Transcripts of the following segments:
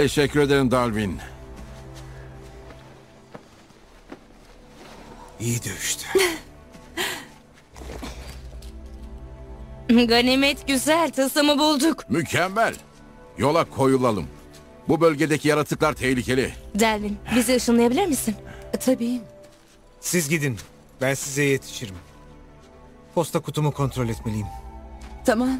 Teşekkür ederim Darwin. İyi dövüştü. Ganimet güzel, tılsımı bulduk. Mükemmel. Yola koyulalım. Bu bölgedeki yaratıklar tehlikeli. Delvin, bizi ışınlayabilir misin? Tabii. Siz gidin. Ben size yetişirim. Posta kutumu kontrol etmeliyim. Tamam.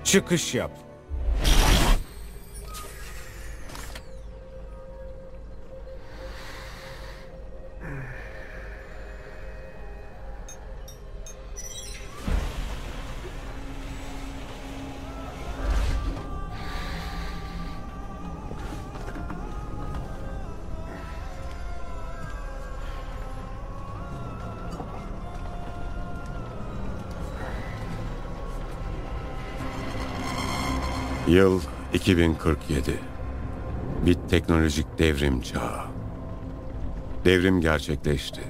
Çıkış yap. Yıl 2047. Bir teknolojik devrim çağı. Devrim gerçekleşti.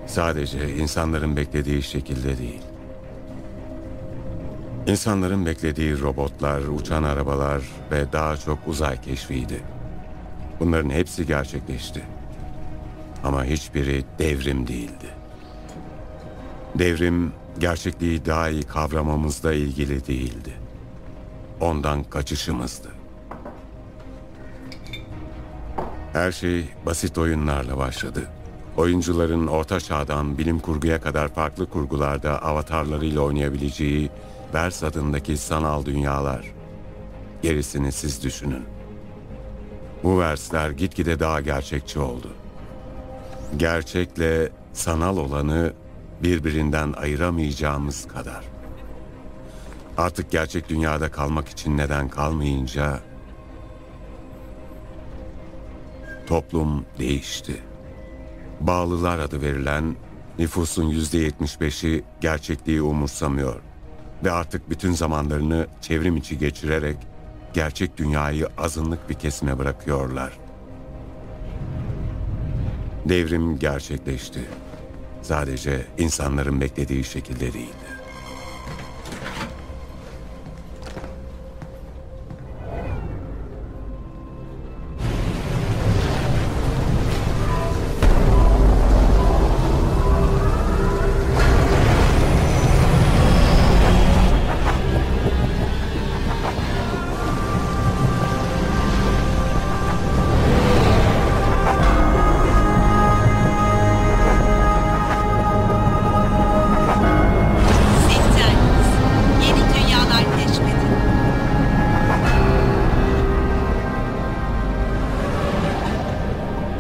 Sadece insanların beklediği şekilde değil. İnsanların beklediği robotlar, uçan arabalar ve daha çok uzay keşfiydi. Bunların hepsi gerçekleşti. Ama hiçbiri devrim değildi. Devrim, gerçekliği daha iyi kavramamızla ilgili değildi. Ondan kaçışımızdı. Her şey basit oyunlarla başladı. Oyuncuların orta çağdan bilim kurguya kadar farklı kurgularda avatarlarıyla oynayabileceği Vers adındaki sanal dünyalar. Gerisini siz düşünün. Bu versler gitgide daha gerçekçi oldu. Gerçekle sanal olanı birbirinden ayıramayacağımız kadar. Artık gerçek dünyada kalmak için neden kalmayınca toplum değişti. Bağlılar adı verilen nüfusun %75'i gerçekliği umursamıyor ve artık bütün zamanlarını çevrim içi geçirerek gerçek dünyayı azınlık bir kesime bırakıyorlar. Devrim gerçekleşti. Sadece insanların beklediği şekilde değildi.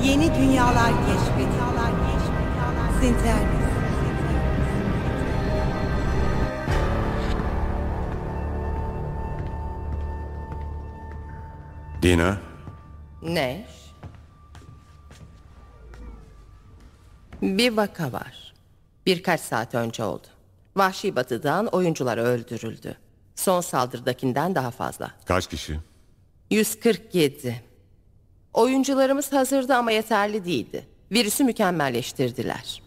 Yeni dünyalar keşfedin. Sinternis. Dina, Neş? Bir vaka var. Birkaç saat önce oldu. Vahşi Batı'dan oyuncular öldürüldü. Son saldırıdakinden daha fazla. kaç kişi? 147. Oyuncularımız hazırdı ama yeterli değildi. Virüsü mükemmelleştirdiler.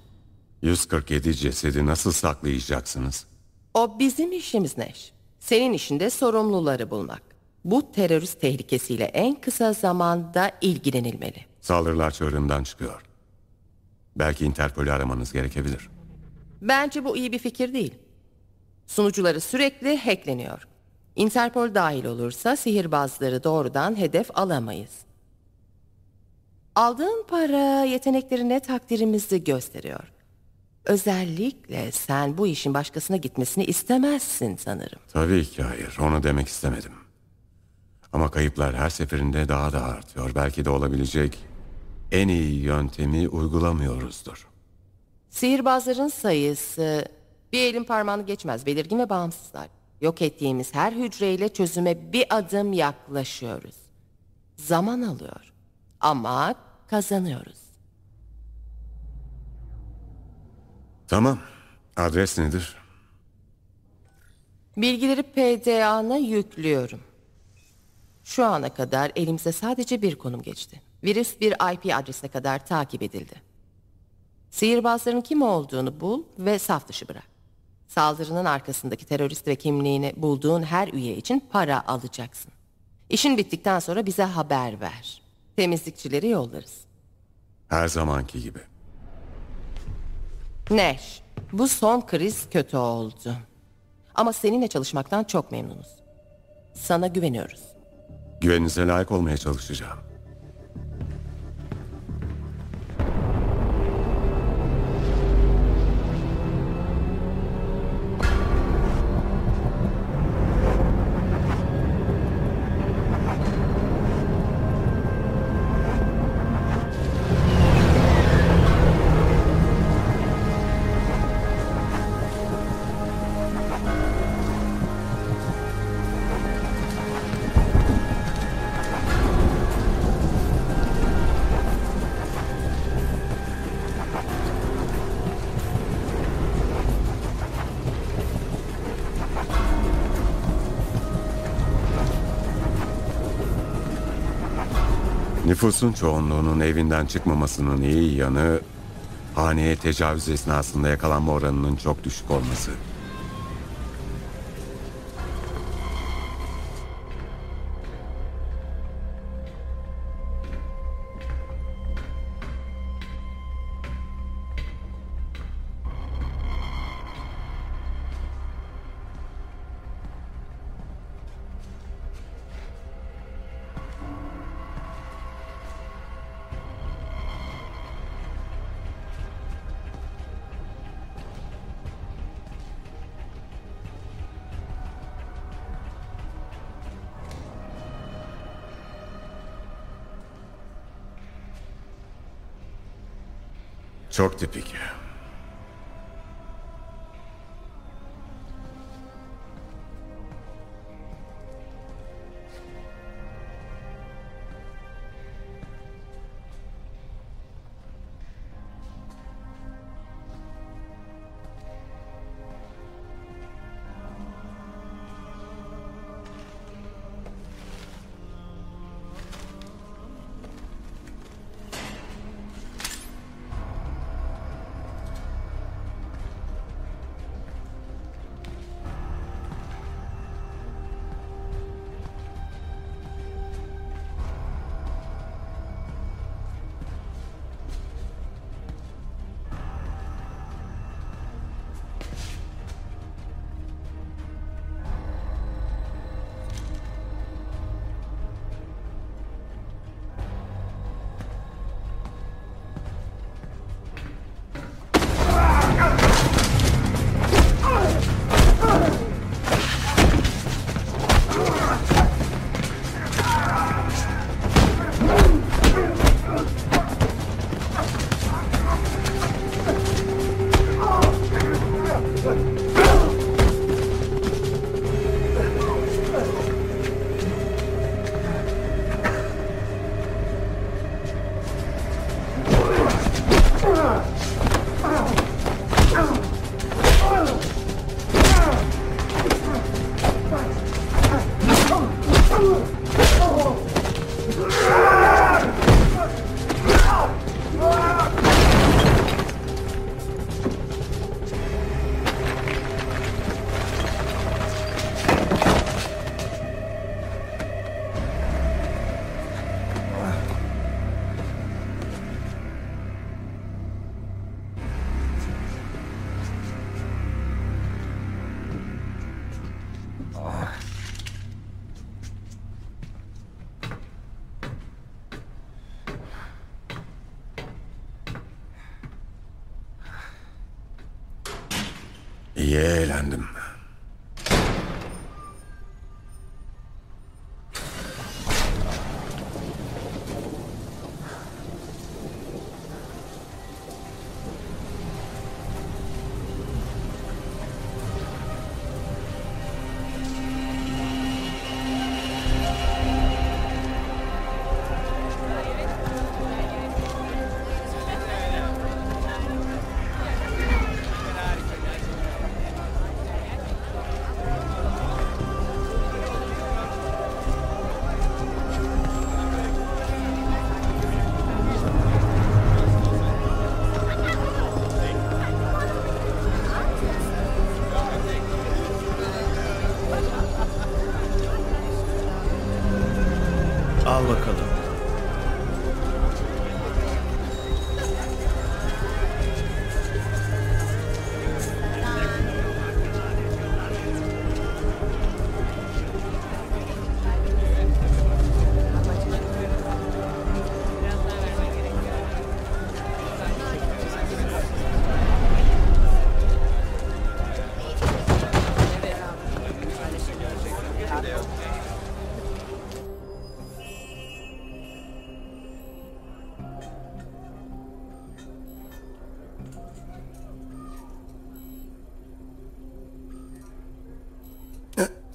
147 cesedi nasıl saklayacaksınız? O bizim işimiz Neş. Senin işin de sorumluları bulmak. Bu terörist tehlikesiyle en kısa zamanda ilgilenilmeli. Saldırılar çığırından çıkıyor. Belki Interpol'ü aramanız gerekebilir. Bence bu iyi bir fikir değil. Sunucuları sürekli hackleniyor. Interpol dahil olursa sihirbazları doğrudan hedef alamayız. Aldığın para yeteneklerine takdirimizi gösteriyor. Özellikle sen bu işin başkasına gitmesini istemezsin sanırım. Tabii ki hayır, onu demek istemedim. Ama kayıplar her seferinde daha da artıyor. Belki de olabilecek en iyi yöntemi uygulamıyoruzdur. Sihirbazların sayısı bir elin parmağını geçmez, belirgin ve bağımsızlar. Yok ettiğimiz her hücreyle çözüme bir adım yaklaşıyoruz. Zaman alıyor ama kazanıyoruz. Tamam, adres nedir? Bilgileri PDA'na yüklüyorum. Şu ana kadar elimize sadece bir konum geçti. Virüs bir IP adresine kadar takip edildi. Sihirbazların kim olduğunu bul ve saf dışı bırak. Saldırının arkasındaki terörist ve kimliğini bulduğun her üye için para alacaksın. İşin bittikten sonra bize haber ver. Temizlikçileri yollarız. Her zamanki gibi. Neş, bu son kriz kötü oldu. Ama seninle çalışmaktan çok memnunuz. Sana güveniyoruz. Güveninize layık olmaya çalışacağım. Nüfusun çoğunluğunun evinden çıkmamasının iyi yanı, haneye tecavüz esnasında yakalanma oranının çok düşük olması. Çok tipik. İyi eğlendim. Al bakalım.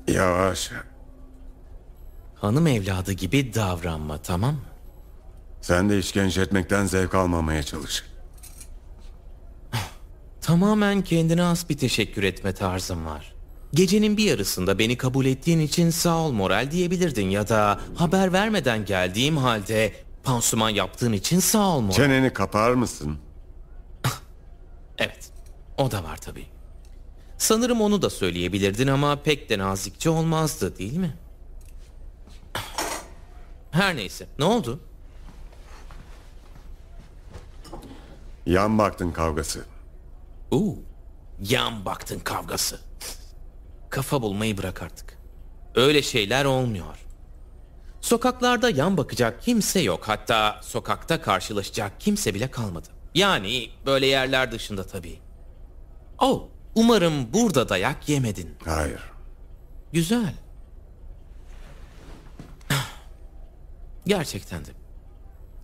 Yavaş. Hanım evladı gibi davranma, tamam mı? Sen de işkence etmekten zevk almamaya çalış. Tamamen kendine has bir teşekkür etme tarzım var. Gecenin bir yarısında beni kabul ettiğin için sağ ol moral diyebilirdin ya da haber vermeden geldiğim halde pansuman yaptığın için sağ ol moral. Çeneni kapar mısın? Evet, o da var tabii. Sanırım onu da söyleyebilirdin ama pek de nazikçe olmazdı, değil mi? Her neyse, ne oldu? Yan baktın kavgası. Yan baktın kavgası. Kafa bulmayı bırak artık. Öyle şeyler olmuyor. Sokaklarda yan bakacak kimse yok. Hatta sokakta karşılaşacak kimse bile kalmadı. Yani böyle yerler dışında tabii. Umarım burada dayak yemedin. Hayır. Güzel. Gerçekten de.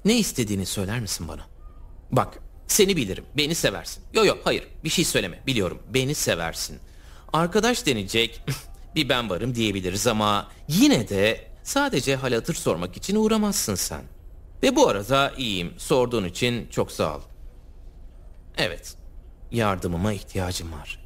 Ne istediğini söyler misin bana? Bak, seni bilirim. Beni seversin. Yo, hayır. Bir şey söyleme. Biliyorum. Beni seversin. Arkadaş denecek bir ben varım diyebiliriz ama yine de sadece hal hatır sormak için uğramazsın sen. Ve bu arada iyiyim. Sorduğun için çok sağ ol. Evet. Yardımıma ihtiyacım var.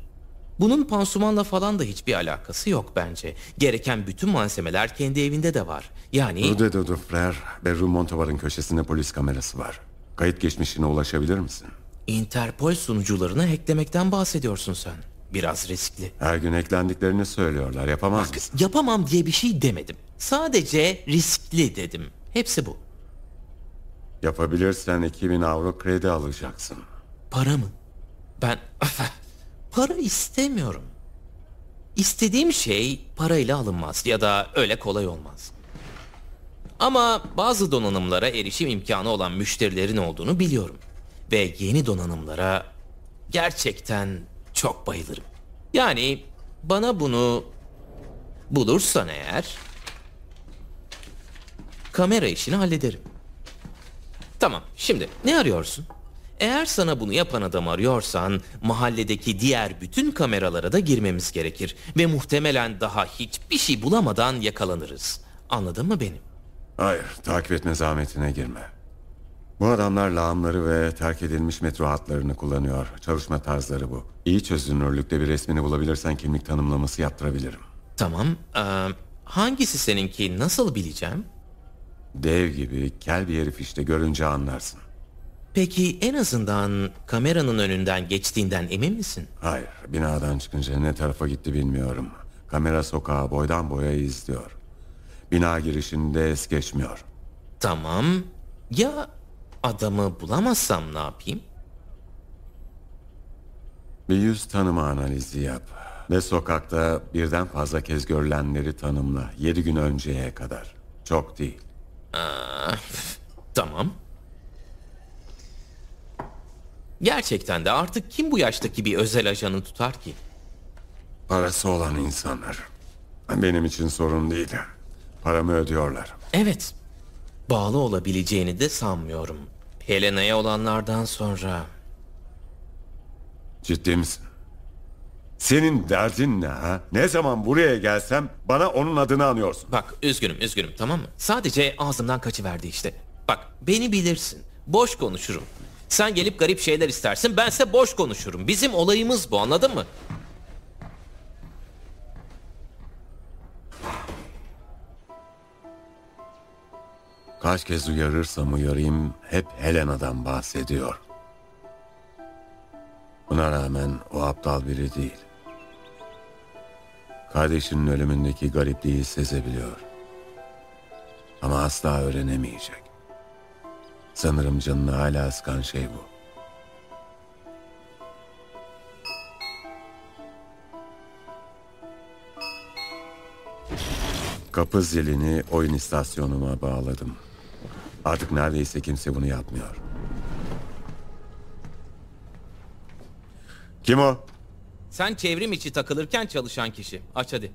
Bunun pansumanla falan da hiçbir alakası yok bence. Gereken bütün malzemeler kendi evinde de var. Yani... Rue de Dufresne ve Rue Montavar'ın köşesinde polis kamerası var. Kayıt geçmişine ulaşabilir misin? Interpol sunucularını hacklemekten bahsediyorsun sen. Biraz riskli. Her gün eklendiklerini söylüyorlar. Yapamaz mısın? Yapamam diye bir şey demedim. Sadece riskli dedim. Hepsi bu. Yapabilirsen 2000 avro kredi alacaksın. Para mı? Ben para istemiyorum. İstediğim şey parayla alınmaz ya da öyle kolay olmaz. Ama bazı donanımlara erişim imkanı olan müşterilerin olduğunu biliyorum. Ve yeni donanımlara gerçekten çok bayılırım. Yani bana bunu bulursan eğer kamera işini hallederim. Tamam, şimdi ne arıyorsun? Eğer sana bunu yapan adam arıyorsan mahalledeki diğer bütün kameralara da girmemiz gerekir. Ve muhtemelen daha hiçbir şey bulamadan yakalanırız. Anladın mı beni? Hayır, takip etme zahmetine girme. Bu adamlar lağımları ve terk edilmiş metro hatlarını kullanıyor. Çalışma tarzları bu. İyi çözünürlükte bir resmini bulabilirsen kimlik tanımlaması yaptırabilirim. Tamam. Hangisi seninki, nasıl bileceğim? Dev gibi kel bir herif işte, görünce anlarsın. Peki en azından kameranın önünden geçtiğinden emin misin? Hayır, binadan çıkınca ne tarafa gitti bilmiyorum. Kamera sokağı boydan boya izliyor. Bina girişinde es geçmiyor. Tamam. Ya adamı bulamazsam ne yapayım? Bir yüz tanıma analizi yap. Ve sokakta birden fazla kez görülenleri tanımla. 7 gün önceye kadar. Çok değil. Tamam. Gerçekten de artık kim bu yaştaki bir özel ajanı tutar ki? Parası olan insanlar. Benim için sorun değil. Paramı ödüyorlar. Evet. Bağlı olabileceğini de sanmıyorum. Helena'ya olanlardan sonra. Ciddi misin? Senin derdin ne ha? Ne zaman buraya gelsem bana onun adını anıyorsun. Bak, üzgünüm tamam mı? Sadece ağzımdan kaçıverdi işte. Bak, beni bilirsin. Boş konuşurum. Sen gelip garip şeyler istersin, bense boş konuşurum. Bizim olayımız bu, anladın mı? Kaç kez uyarırsam uyarayım hep Helena'dan bahsediyor. Buna rağmen o aptal biri değil. Kardeşinin ölümündeki garipliği sezebiliyor. Ama asla öğrenemeyecek. Sanırım canını hala sıkan şey bu. Kapı zilini oyun istasyonuma bağladım. Artık neredeyse kimse bunu yapmıyor. Kim o? Sen çevrim içi takılırken çalışan kişi. Aç hadi.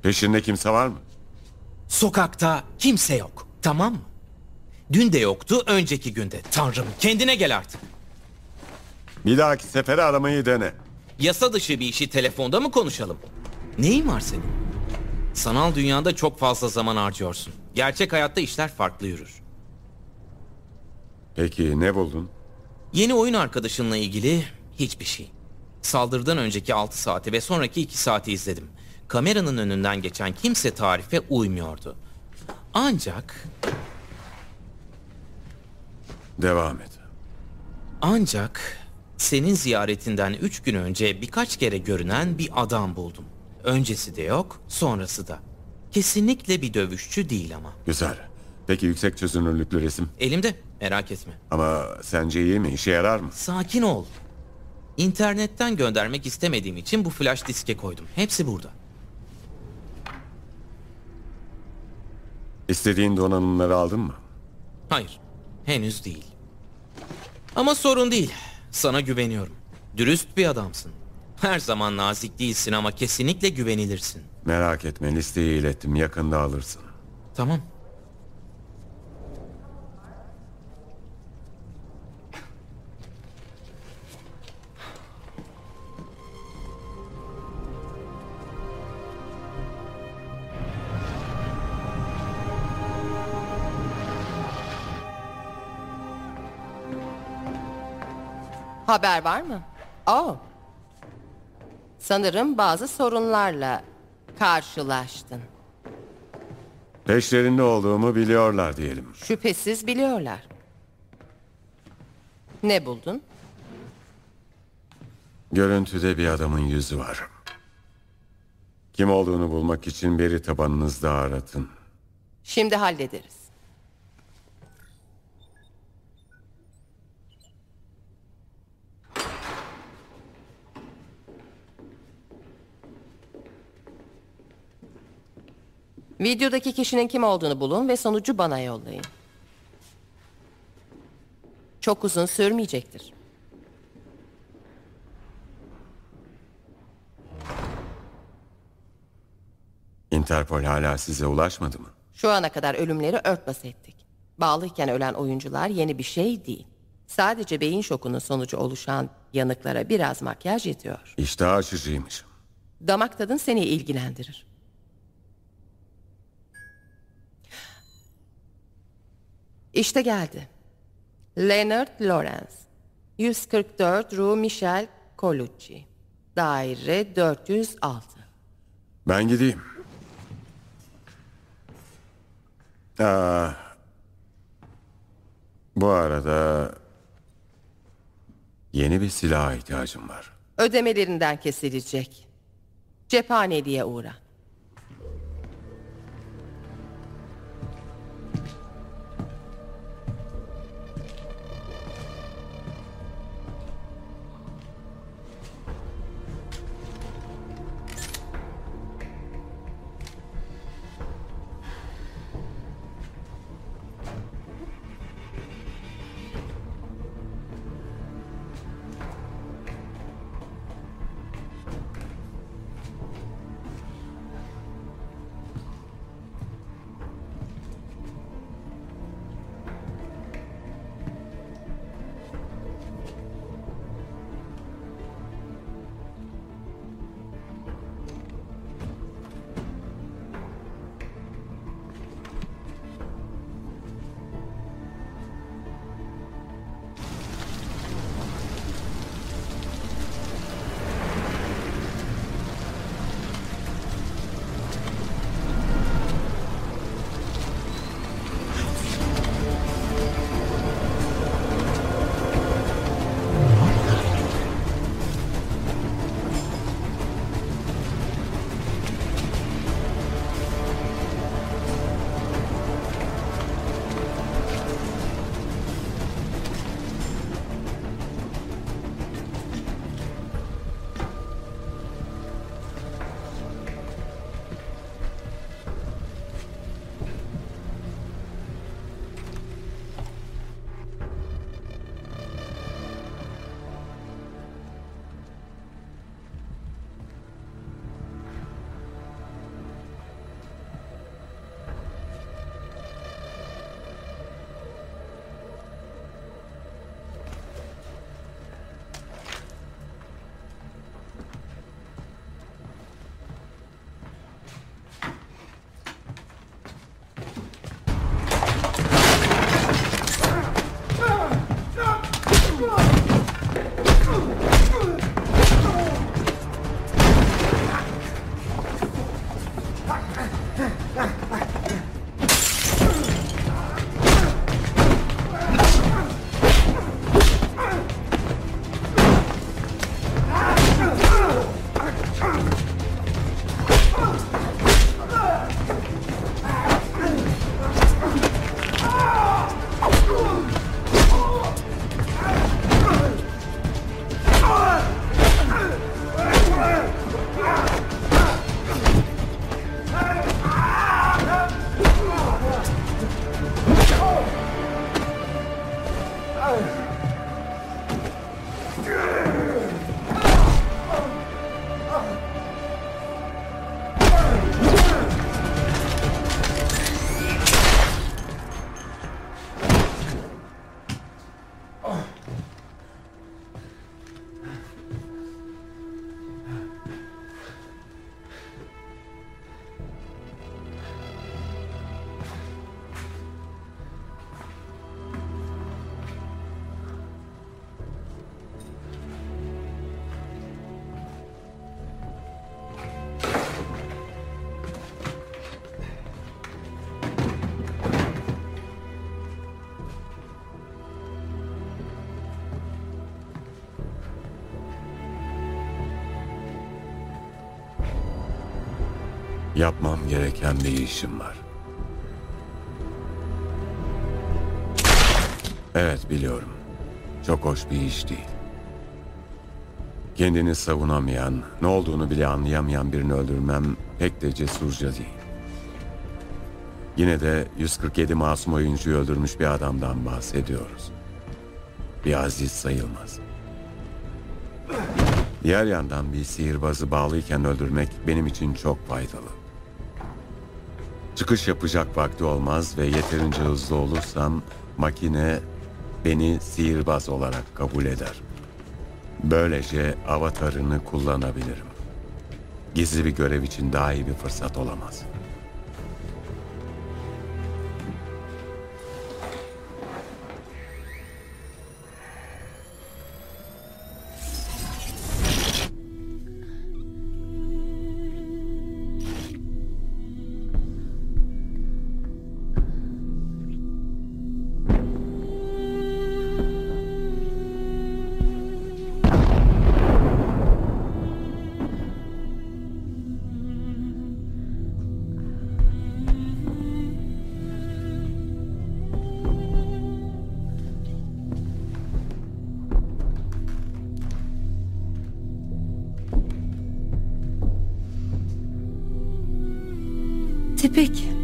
Peşinde kimse var mı? Sokakta kimse yok. Tamam mı? Dün de yoktu, önceki günde. Tanrım, kendine gel artık. Bir dahaki sefere aramayı dene. Yasa dışı bir işi telefonda mı konuşalım? Neyin var senin? Sanal dünyada çok fazla zaman harcıyorsun. Gerçek hayatta işler farklı yürür. Peki ne buldun? Yeni oyun arkadaşınla ilgili hiçbir şey. Saldırıdan önceki 6 saati ve sonraki 2 saati izledim. Kameranın önünden geçen kimse tarife uymuyordu. Ancak senin ziyaretinden 3 gün önce birkaç kere görünen bir adam buldum. Öncesi de yok, sonrası da. Kesinlikle bir dövüşçü değil ama. Güzel. Peki yüksek çözünürlüklü resim? Elimde, merak etme. Ama sence iyi mi? İşe yarar mı? Sakin ol. İnternetten göndermek istemediğim için bu flash diske koydum. Hepsi burada. İstediğin donanımları aldın mı? Hayır, henüz değil. Ama sorun değil. Sana güveniyorum. Dürüst bir adamsın. Her zaman nazik değilsin ama kesinlikle güvenilirsin. Merak etme, listeyi ilettim. Yakında alırsın. Tamam. Haber var mı? Sanırım bazı sorunlarla karşılaştın. Peşlerinde olduğumu biliyorlar diyelim. Şüphesiz biliyorlar. Ne buldun? Görüntüde bir adamın yüzü var. Kim olduğunu bulmak için veri tabanınızda aratın. Şimdi hallederiz. Videodaki kişinin kim olduğunu bulun ve sonucu bana yollayın. Çok uzun sürmeyecektir. Interpol hala size ulaşmadı mı? Şu ana kadar ölümleri örtbas ettik. Bağlıyken ölen oyuncular yeni bir şey değil. Sadece beyin şokunun sonucu oluşan yanıklara biraz makyaj yetiyor. İştah açıcıymış. Damak tadın seni ilgilendirir. İşte geldi. Leonard Lawrence. 144 Rue Michel Colucci. Daire 406. Ben gideyim. Bu arada yeni bir silaha ihtiyacım var. Ödemelerinden kesilecek. Cephaneliğe uğra. Yapmam gereken bir işim var. Evet, biliyorum. Çok hoş bir iş değil. Kendini savunamayan, ne olduğunu bile anlayamayan birini öldürmem pek de cesurca değil. Yine de 147 masum oyuncuyu öldürmüş bir adamdan bahsediyoruz. Bir aziz sayılmaz. Diğer yandan bir sihirbazı bağlıyken öldürmek benim için çok faydalı. Çıkış yapacak vakti olmaz ve yeterince hızlı olursam makine beni sihirbaz olarak kabul eder. Böylece avatarını kullanabilirim. Gizli bir görev için daha iyi bir fırsat olamaz. Tipik.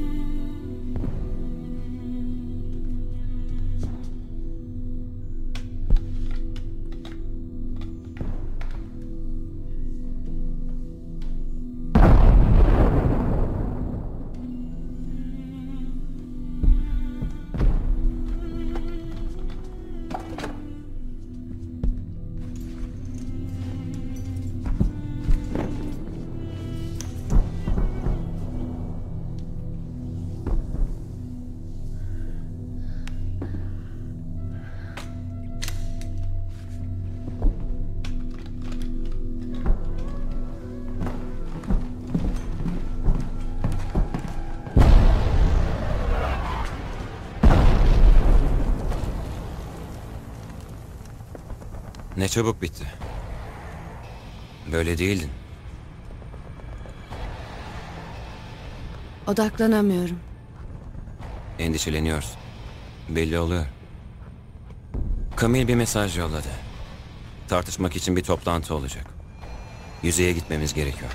Ne çabuk bitti. Böyle değildin. Odaklanamıyorum. Endişeleniyorsun. Belli oluyor. Camille bir mesaj yolladı. Tartışmak için bir toplantı olacak. Yüzeye gitmemiz gerekiyor.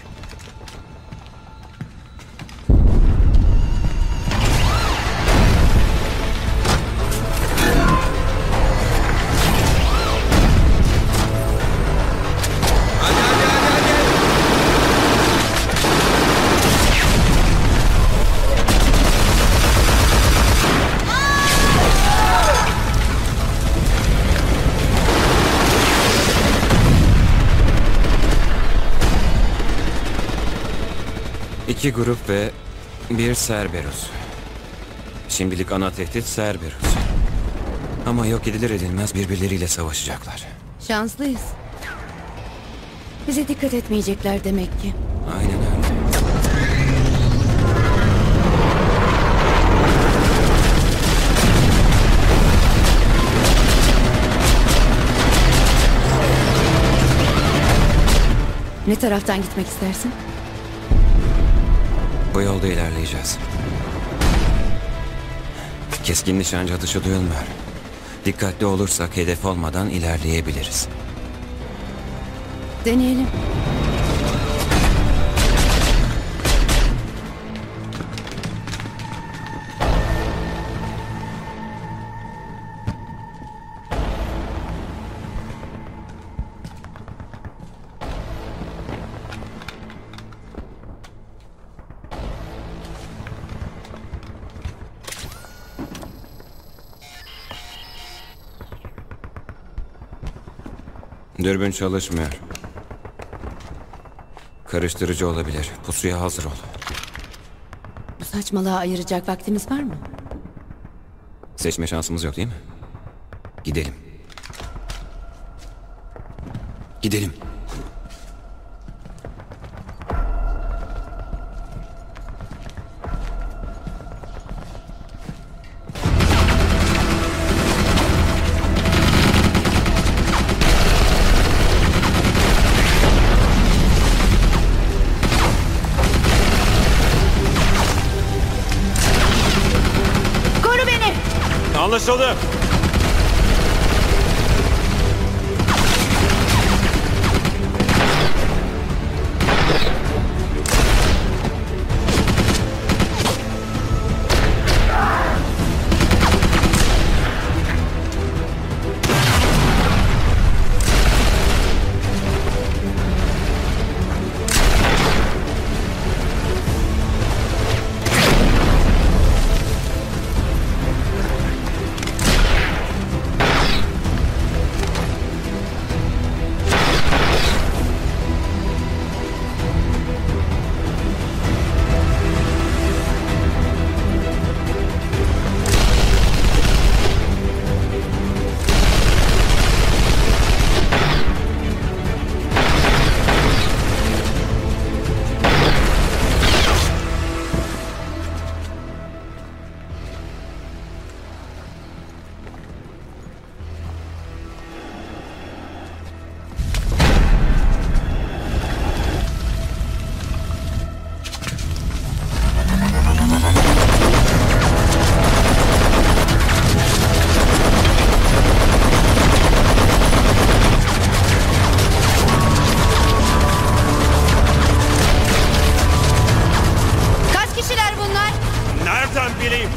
İki grup ve bir Cerberus. Şimdilik ana tehdit Cerberus. Ama yok edilir edilmez birbirleriyle savaşacaklar. Şanslıyız. Bize dikkat etmeyecekler demek ki. Aynen öyle. Ne taraftan gitmek istersin? Bu yolda ilerleyeceğiz. Keskin nişancı atışı duyulmuyor. Dikkatli olursak hedef olmadan ilerleyebiliriz. Deneyelim. Dürbün çalışmıyor. Karıştırıcı olabilir. Pusuya hazır ol. Bu saçmalığa ayıracak vaktimiz var mı? Seçme şansımız yok değil mi? Gidelim. Gidelim. Anlaşıldı. Kaç kişiler bunlar? Nereden bileyim?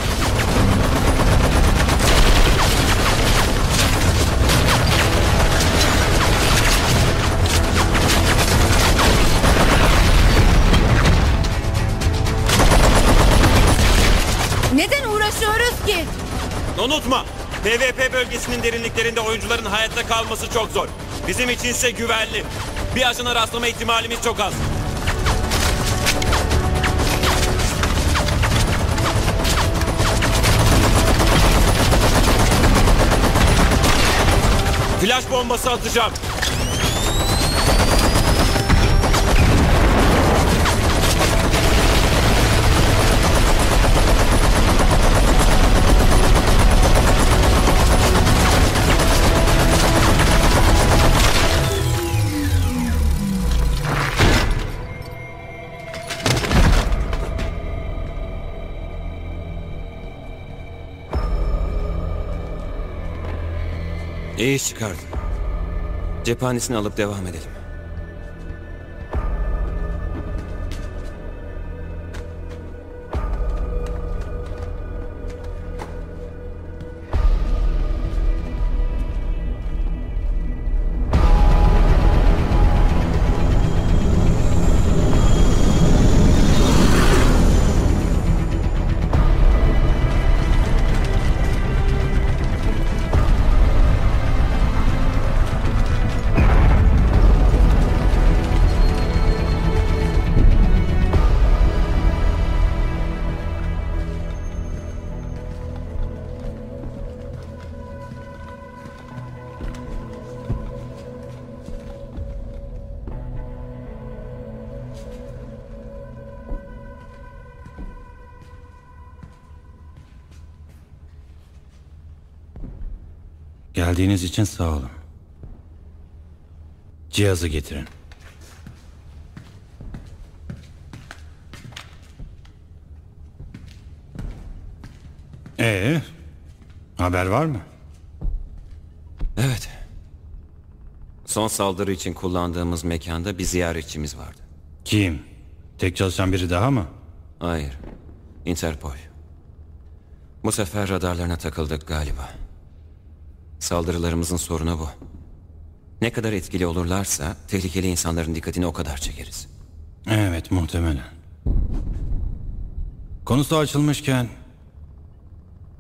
Neden uğraşıyoruz ki? Unutma, PvP bölgesinin derinliklerinde oyuncuların hayatta kalması çok zor. Bizim içinse güvenli. Bir ajana rastlama ihtimalimiz çok az. Flash bombası atacağım. İyi iş çıkardın. Cephanesini alıp devam edelim. Geldiğiniz için sağ olun. Cihazı getirin. Haber var mı? Evet. Son saldırı için kullandığımız mekanda bir ziyaretçimiz vardı. Kim? Tek çalışan biri daha mı? Hayır. Interpol. Bu sefer radarlarına takıldık galiba. Saldırılarımızın sorunu bu. Ne kadar etkili olurlarsa tehlikeli insanların dikkatini o kadar çekeriz. Evet, muhtemelen. Konusu açılmışken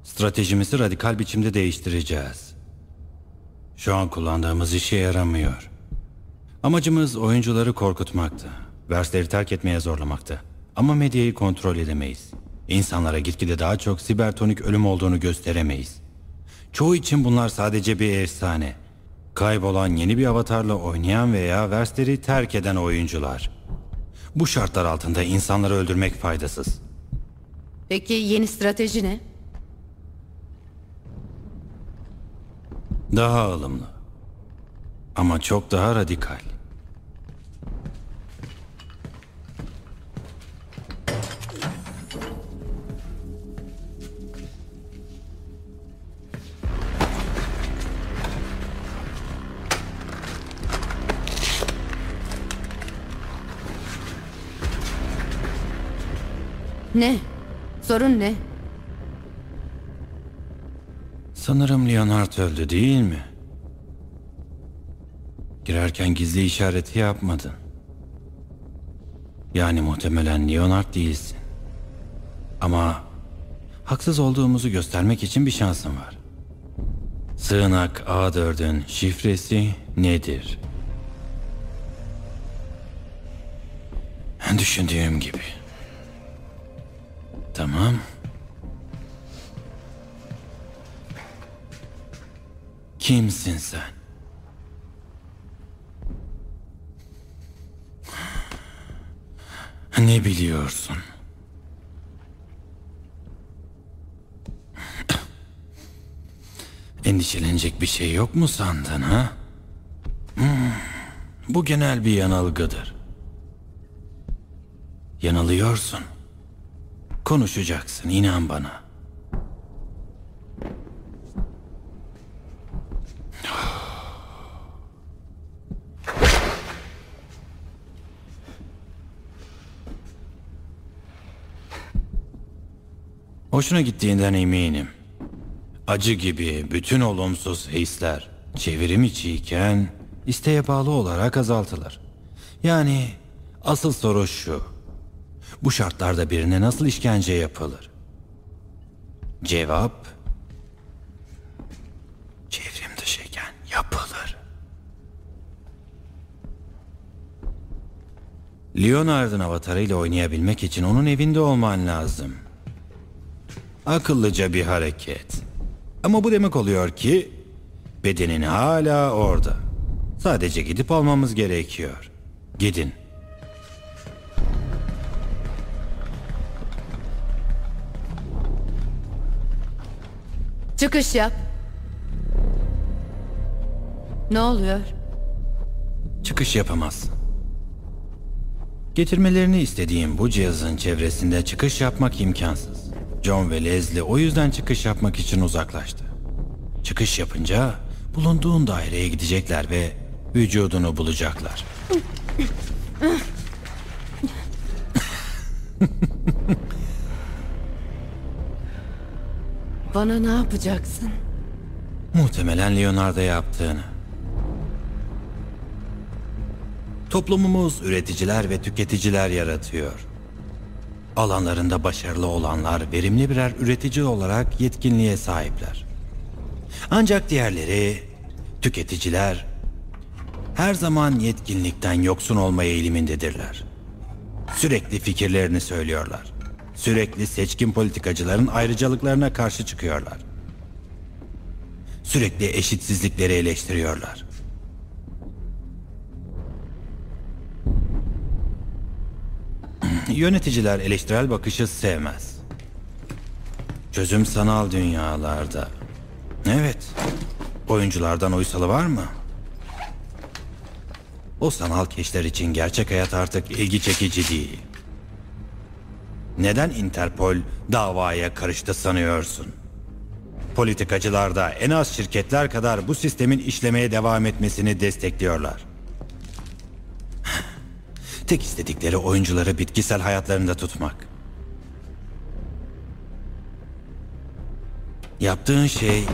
stratejimizi radikal biçimde değiştireceğiz. Şu an kullandığımız işe yaramıyor. Amacımız oyuncuları korkutmaktı. Versleri terk etmeye zorlamaktı. Ama medyayı kontrol edemeyiz. İnsanlara gitgide daha çok sibertonik ölüm olduğunu gösteremeyiz. Çoğu için bunlar sadece bir efsane. Kaybolan yeni bir avatarla oynayan veya versleri terk eden oyuncular. Bu şartlar altında insanları öldürmek faydasız. Peki yeni strateji ne? Daha ılımlı. Ama çok daha radikal. Ne? Sorun ne? Sanırım Leonard öldü değil mi? Girerken gizli işareti yapmadın. Yani muhtemelen Leonard değilsin. Ama haksız olduğumuzu göstermek için bir şansın var. Sığınak A4'ün şifresi nedir? Düşündüğüm gibi. Tamam. Kimsin sen? Ne biliyorsun? Endişelenecek bir şey yok mu sandın ha? Bu genel bir yanılgıdır. Yanılıyorsun. Konuşacaksın, inan bana. Hoşuna gittiğinden eminim. Acı gibi bütün olumsuz hisler çevrim içiyken isteğe bağlı olarak azaltılır. Yani asıl soru şu: bu şartlarda birine nasıl işkence yapılır? Cevap: çevrim dışıyken yapılır. Leonard'ın avatarıyla oynayabilmek için onun evinde olman lazım. Akıllıca bir hareket. Ama bu demek oluyor ki bedenin hala orada. Sadece gidip almamız gerekiyor. Gidin. Çıkış yap. Ne oluyor? Çıkış yapamazsın. Getirmelerini istediğim bu cihazın çevresinde çıkış yapmak imkansız. John ve Leslie o yüzden çıkış yapmak için uzaklaştı. Çıkış yapınca bulunduğun daireye gidecekler ve vücudunu bulacaklar. Bana ne yapacaksın? Muhtemelen Leonard'a yaptığını. Toplumumuz üreticiler ve tüketiciler yaratıyor. Alanlarında başarılı olanlar verimli birer üretici olarak yetkinliğe sahipler. Ancak diğerleri, tüketiciler, her zaman yetkinlikten yoksun olma eğilimindedirler. Sürekli fikirlerini söylüyorlar. Sürekli seçkin politikacıların ayrıcalıklarına karşı çıkıyorlar. Sürekli eşitsizlikleri eleştiriyorlar. Yöneticiler eleştirel bakışı sevmez. Çözüm sanal dünyalarda. Evet. Oyunculardan uysalı var mı? O sanal keşler için gerçek hayat artık ilgi çekici değil. Neden Interpol davaya karıştı sanıyorsun? Politikacılar da en az şirketler kadar bu sistemin işlemeye devam etmesini destekliyorlar. Tek istedikleri oyuncuları bitkisel hayatlarında tutmak. Yaptığın şey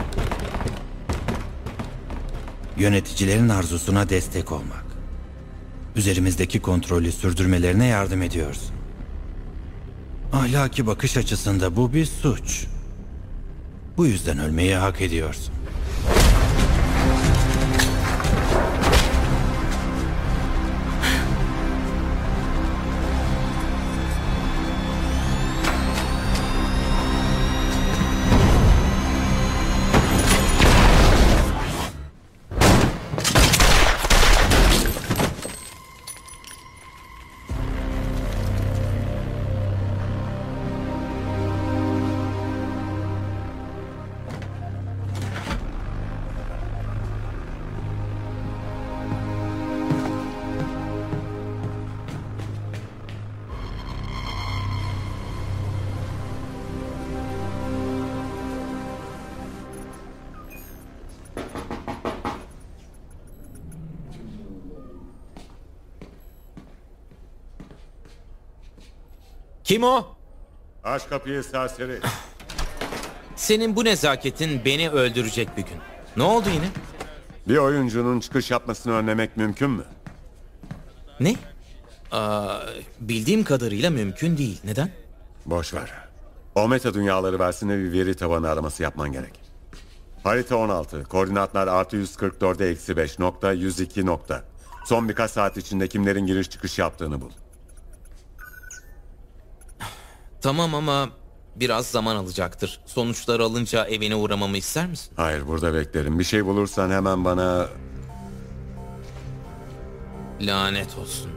yöneticilerin arzusuna destek olmak. Üzerimizdeki kontrolü sürdürmelerine yardım ediyorsun. Ahlaki bakış açısında bu bir suç. Bu yüzden ölmeyi hak ediyorsun. Kim o? Aç kapıyı serseri. Senin bu nezaketin beni öldürecek bir gün. Ne oldu yine? Bir oyuncunun çıkış yapmasını önlemek mümkün mü? Ne? Bildiğim kadarıyla mümkün değil. Neden? Boş ver. O meta dünyaları versine bir veri tabanı araması yapman gerek. Harita 16. Koordinatlar artı 144'e eksi 5 nokta 102 nokta. Son birkaç saat içinde kimlerin giriş çıkış yaptığını bul. Tamam ama biraz zaman alacaktır. Sonuçları alınca evine uğramamı ister misin? Hayır, burada beklerim. Bir şey bulursan hemen bana... Lanet olsun.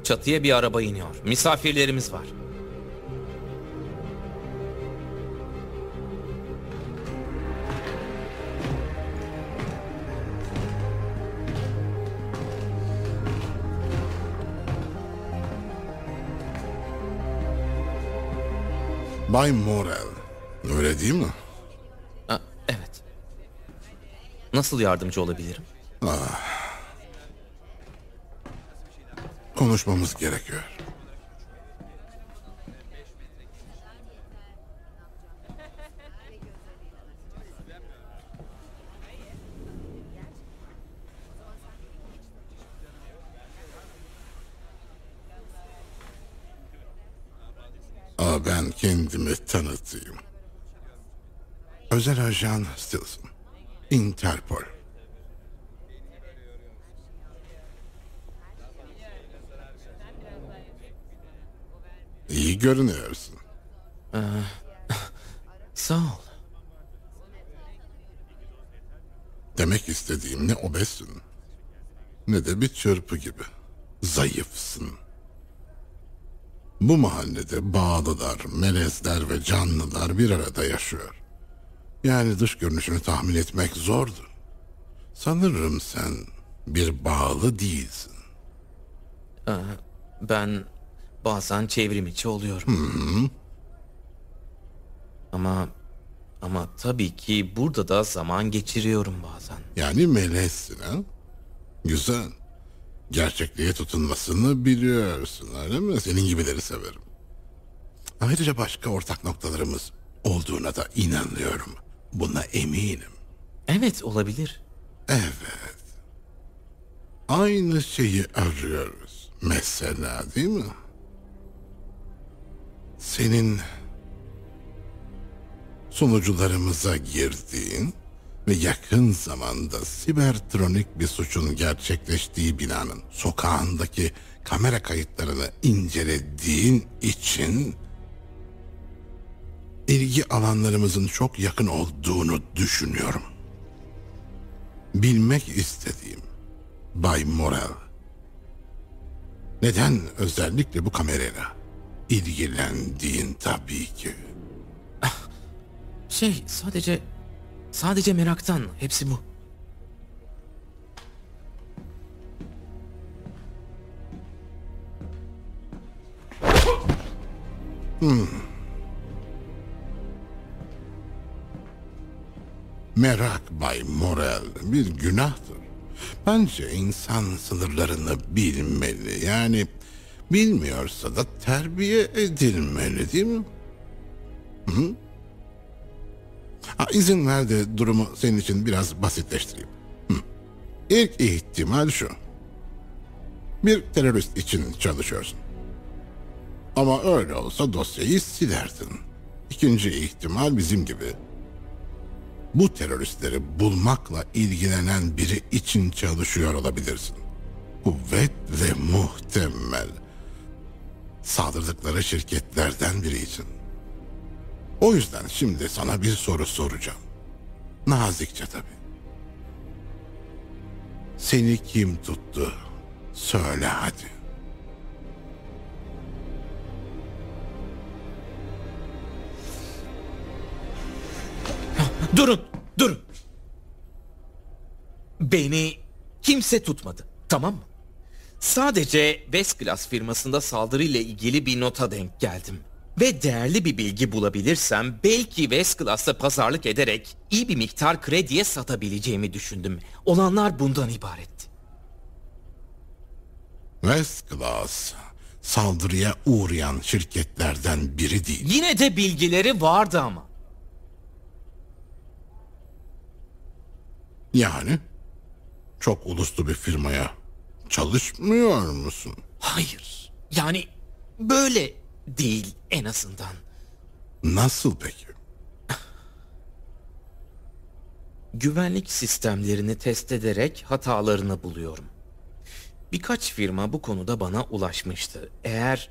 Çatıya bir araba iniyor. Misafirlerimiz var. Bay Morel, öyle değil mi? Evet. Nasıl yardımcı olabilirim? Konuşmamız gerekiyor. Ben kendimi tanıtayım. Özel ajan Stilson. Interpol. İyi görünüyorsun. Sağ ol. Demek istediğim ne obezsin ne de bir çırpı gibi. Zayıfsın. Bu mahallede bağlılar, melezler ve canlılar bir arada yaşıyor. Yani dış görünüşünü tahmin etmek zordu. Sanırım sen bir bağlı değilsin. Ben bazen çevrim içi oluyorum. Ama tabii ki burada da zaman geçiriyorum bazen. Yani melezsin ha? Güzel. Gerçekliğe tutunmasını biliyorsun, öyle mi? Senin gibileri severim. Ayrıca başka ortak noktalarımız olduğuna da inanıyorum. Buna eminim. Evet, olabilir. Evet. Aynı şeyi arıyoruz. Mesela değil mi? Senin sunucularımıza girdiğin ve yakın zamanda sibertronik bir suçun gerçekleştiği binanın sokağındaki kamera kayıtlarını incelediğin için ilgi alanlarımızın çok yakın olduğunu düşünüyorum. Bilmek istediğim Bay Morel, neden özellikle bu kamerayla ilgilendiğin tabii ki. Sadece meraktan, hepsi bu. Merak Bay Morel bir günahtır. Bence insan sınırlarını bilmeli. Yani bilmiyorsa da terbiye edilmeli, değil mi? Hı? İzin ver de durumu senin için biraz basitleştireyim. İlk ihtimal şu. Bir terörist için çalışıyorsun. Ama öyle olsa dosyayı silerdin. İkinci ihtimal bizim gibi. Bu teröristleri bulmakla ilgilenen biri için çalışıyor olabilirsin. Kuvvetle muhtemel. Saldırdıkları şirketlerden biri için. O yüzden şimdi sana bir soru soracağım. Nazikçe tabii. Seni kim tuttu? Söyle hadi. Durun. Beni kimse tutmadı, tamam mı? Sadece Westglass firmasında saldırıyla ilgili bir nota denk geldim. Ve değerli bir bilgi bulabilirsem belki Westglass'ta pazarlık ederek iyi bir miktar krediye satabileceğimi düşündüm. Olanlar bundan ibaretti. Westglass saldırıya uğrayan şirketlerden biri değil. Yine de bilgileri vardı ama. Yani çok uluslu bir firmaya çalışmıyor musun? Hayır. Yani böyle değil en azından. Nasıl peki? Güvenlik sistemlerini test ederek hatalarını buluyorum. Birkaç firma bu konuda bana ulaşmıştı. Eğer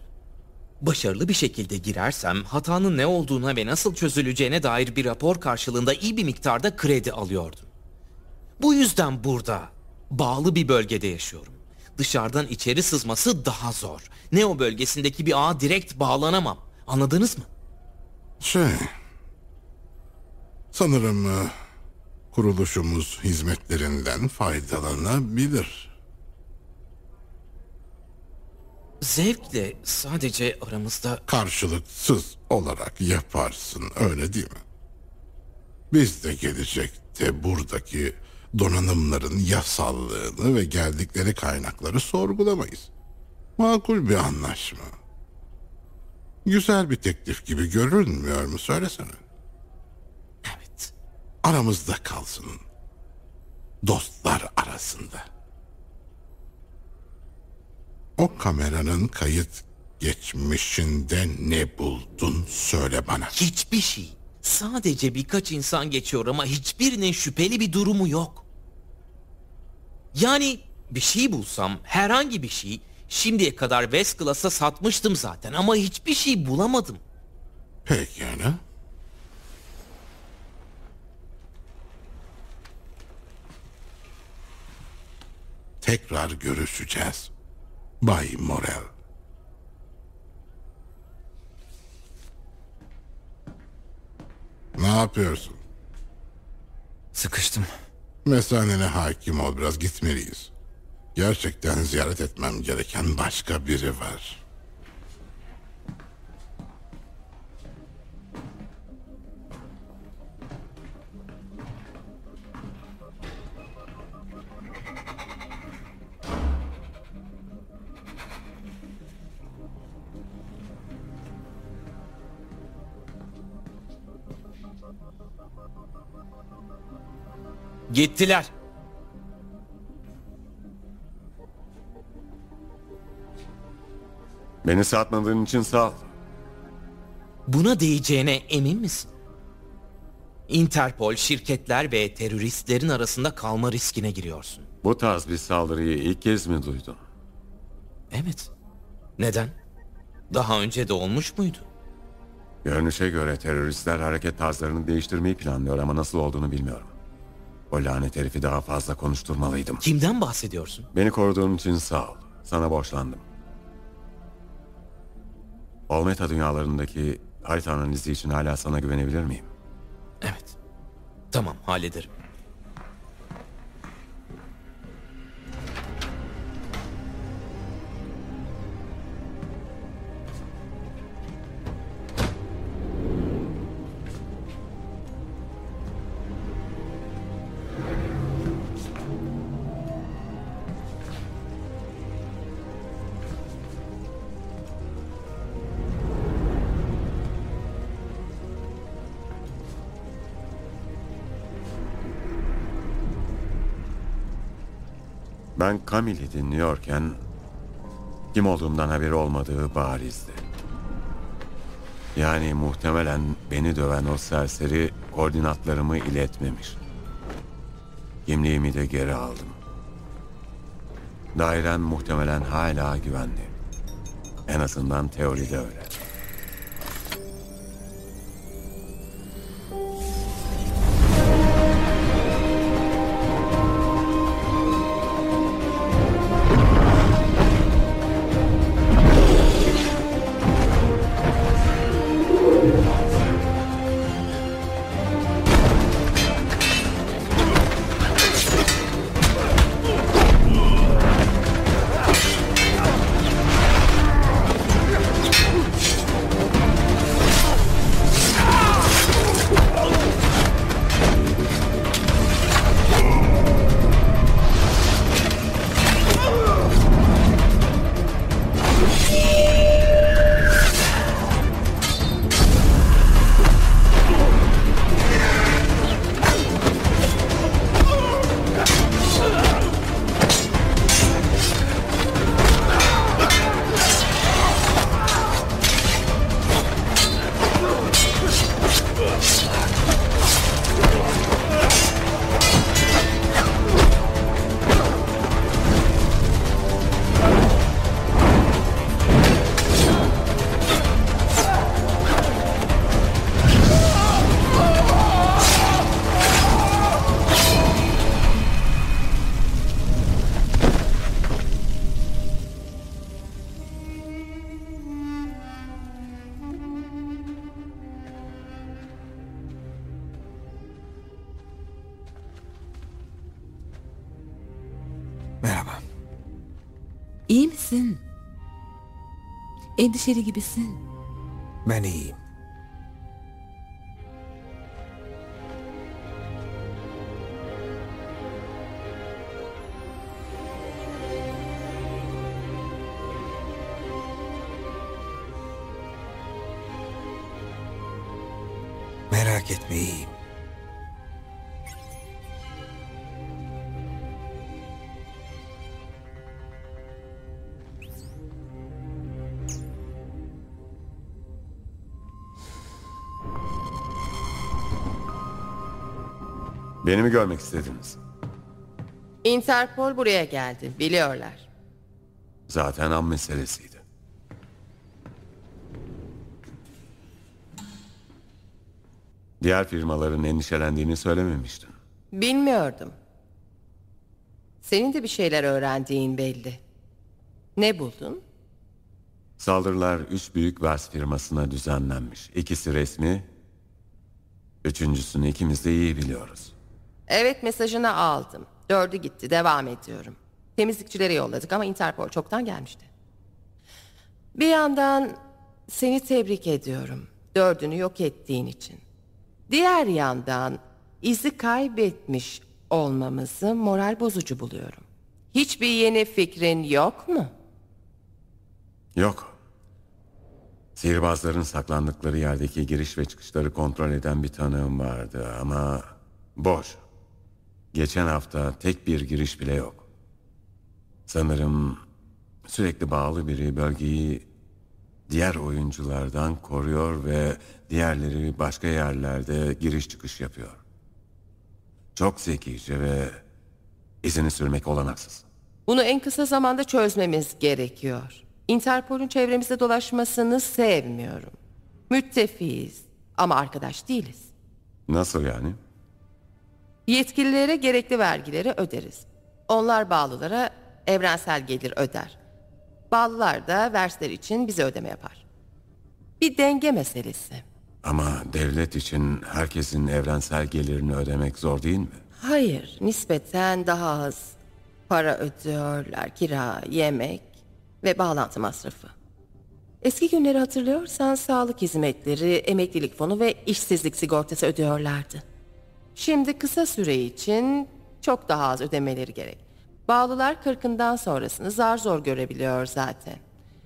başarılı bir şekilde girersem hatanın ne olduğuna ve nasıl çözüleceğine dair bir rapor karşılığında iyi bir miktarda kredi alıyordum. Bu yüzden burada, bağlı bir bölgede yaşıyorum. Dışarıdan içeri sızması daha zor. Neo bölgesindeki bir ağa direkt bağlanamam. Anladınız mı? Sanırım kuruluşumuz hizmetlerinden faydalanabilir. Zevkle, sadece aramızda... Karşılıksız olarak yaparsın, öyle değil mi? Biz de gelecekte buradaki donanımların yasallığını ve geldikleri kaynakları sorgulamayız. Makul bir anlaşma. Güzel bir teklif gibi görünmüyor mu, söylesene. Evet. Aramızda kalsın. Dostlar arasında. O kameranın kayıt geçmişinde ne buldun, söyle bana. Hiçbir şey. Sadece birkaç insan geçiyor ama hiçbirinin şüpheli bir durumu yok. Yani bir şey bulsam, herhangi bir şey, şimdiye kadar West Class'a satmıştım zaten ama hiçbir şey bulamadım. Pekala. Tekrar görüşeceğiz, Bay Morel. Ne yapıyorsun? Sıkıştım. Mesanene hakim ol, biraz gitmeliyiz. Gerçekten ziyaret etmem gereken başka biri var. Gittiler. Beni satmadığın için sağ ol. Buna değeceğine emin misin? Interpol, şirketler ve teröristlerin arasında kalma riskine giriyorsun. Bu tarz bir saldırıyı ilk kez mi duydun? Evet. Neden? Daha önce de olmuş muydu? Görünüşe göre teröristler hareket tarzlarını değiştirmeyi planlıyor ama nasıl olduğunu bilmiyorum. O lanet herifi daha fazla konuşturmalıydım. Kimden bahsediyorsun? Beni koruduğun için sağ ol. Sana borçlandım. Olmeta dünyalarındaki harita analizi için hala sana güvenebilir miyim? Evet. Tamam, hallederim. Ben Camille'i dinliyorken kim olduğumdan haberi olmadığı barizdi. Yani muhtemelen beni döven o serseri koordinatlarımı iletmemiş. Kimliğimi de geri aldım. Dairem muhtemelen hala güvenli. En azından teoride öyle. İyi misin? Endişeli gibisin. Ben iyiyim. Merak etme, iyiyim. Beni mi görmek istediniz? Interpol buraya geldi, biliyorlar. Zaten an meselesiydi. Diğer firmaların endişelendiğini söylememiştin. Bilmiyordum. Senin de bir şeyler öğrendiğin belli. Ne buldun? Saldırılar 3 büyük vers firmasına düzenlenmiş. İkisi resmi, üçüncüsünü ikimiz de iyi biliyoruz. Evet, mesajını aldım. 4'ü gitti, devam ediyorum. Temizlikçileri yolladık ama Interpol çoktan gelmişti. Bir yandan seni tebrik ediyorum. 4'ünü yok ettiğin için. Diğer yandan izi kaybetmiş olmamızı moral bozucu buluyorum. Hiçbir yeni fikrin yok mu? Yok. Sihirbazların saklandıkları yerdeki giriş ve çıkışları kontrol eden bir tanığım vardı ama boş. Geçen hafta tek bir giriş bile yok. Sanırım sürekli bağlı biri bölgeyi diğer oyunculardan koruyor ve diğerleri başka yerlerde giriş çıkış yapıyor. Çok zekice ve izini sürmek olanaksız. Bunu en kısa zamanda çözmemiz gerekiyor. Interpol'ün çevremizde dolaşmasını sevmiyorum. Müttefiyiz ama arkadaş değiliz. Nasıl yani? Yetkililere gerekli vergileri öderiz. Onlar bağlılara evrensel gelir öder. Bağlılar da versler için bize ödeme yapar. Bir denge meselesi. Ama devlet için herkesin evrensel gelirini ödemek zor değil mi? Hayır, nispeten daha az para ödüyorlar. Kira, yemek ve bağlantı masrafı. Eski günleri hatırlıyorsan sağlık hizmetleri, emeklilik fonu ve işsizlik sigortası ödüyorlardı. Şimdi kısa süre için çok daha az ödemeleri gerek. Bağlılar 40'ından sonrasını zar zor görebiliyor zaten.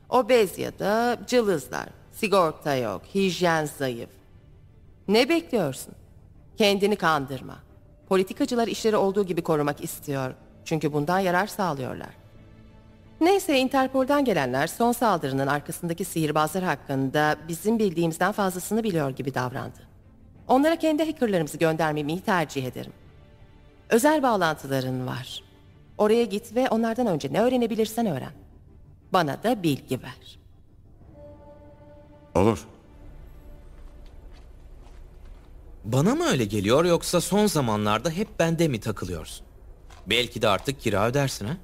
Obez ya da cılızlar. Sigorta yok, hijyen zayıf. Ne bekliyorsun? Kendini kandırma. Politikacılar işleri olduğu gibi korumak istiyor. Çünkü bundan yarar sağlıyorlar. Neyse, Interpol'dan gelenler son saldırının arkasındaki sihirbazlar hakkında bizim bildiğimizden fazlasını biliyor gibi davrandı. Onlara kendi hackerlarımızı göndermemeyi tercih ederim. Özel bağlantıların var. Oraya git ve onlardan önce ne öğrenebilirsen öğren. Bana da bilgi ver. Olur. Bana mı öyle geliyor yoksa son zamanlarda hep bende mi takılıyorsun? Belki de artık kira ödersin ha?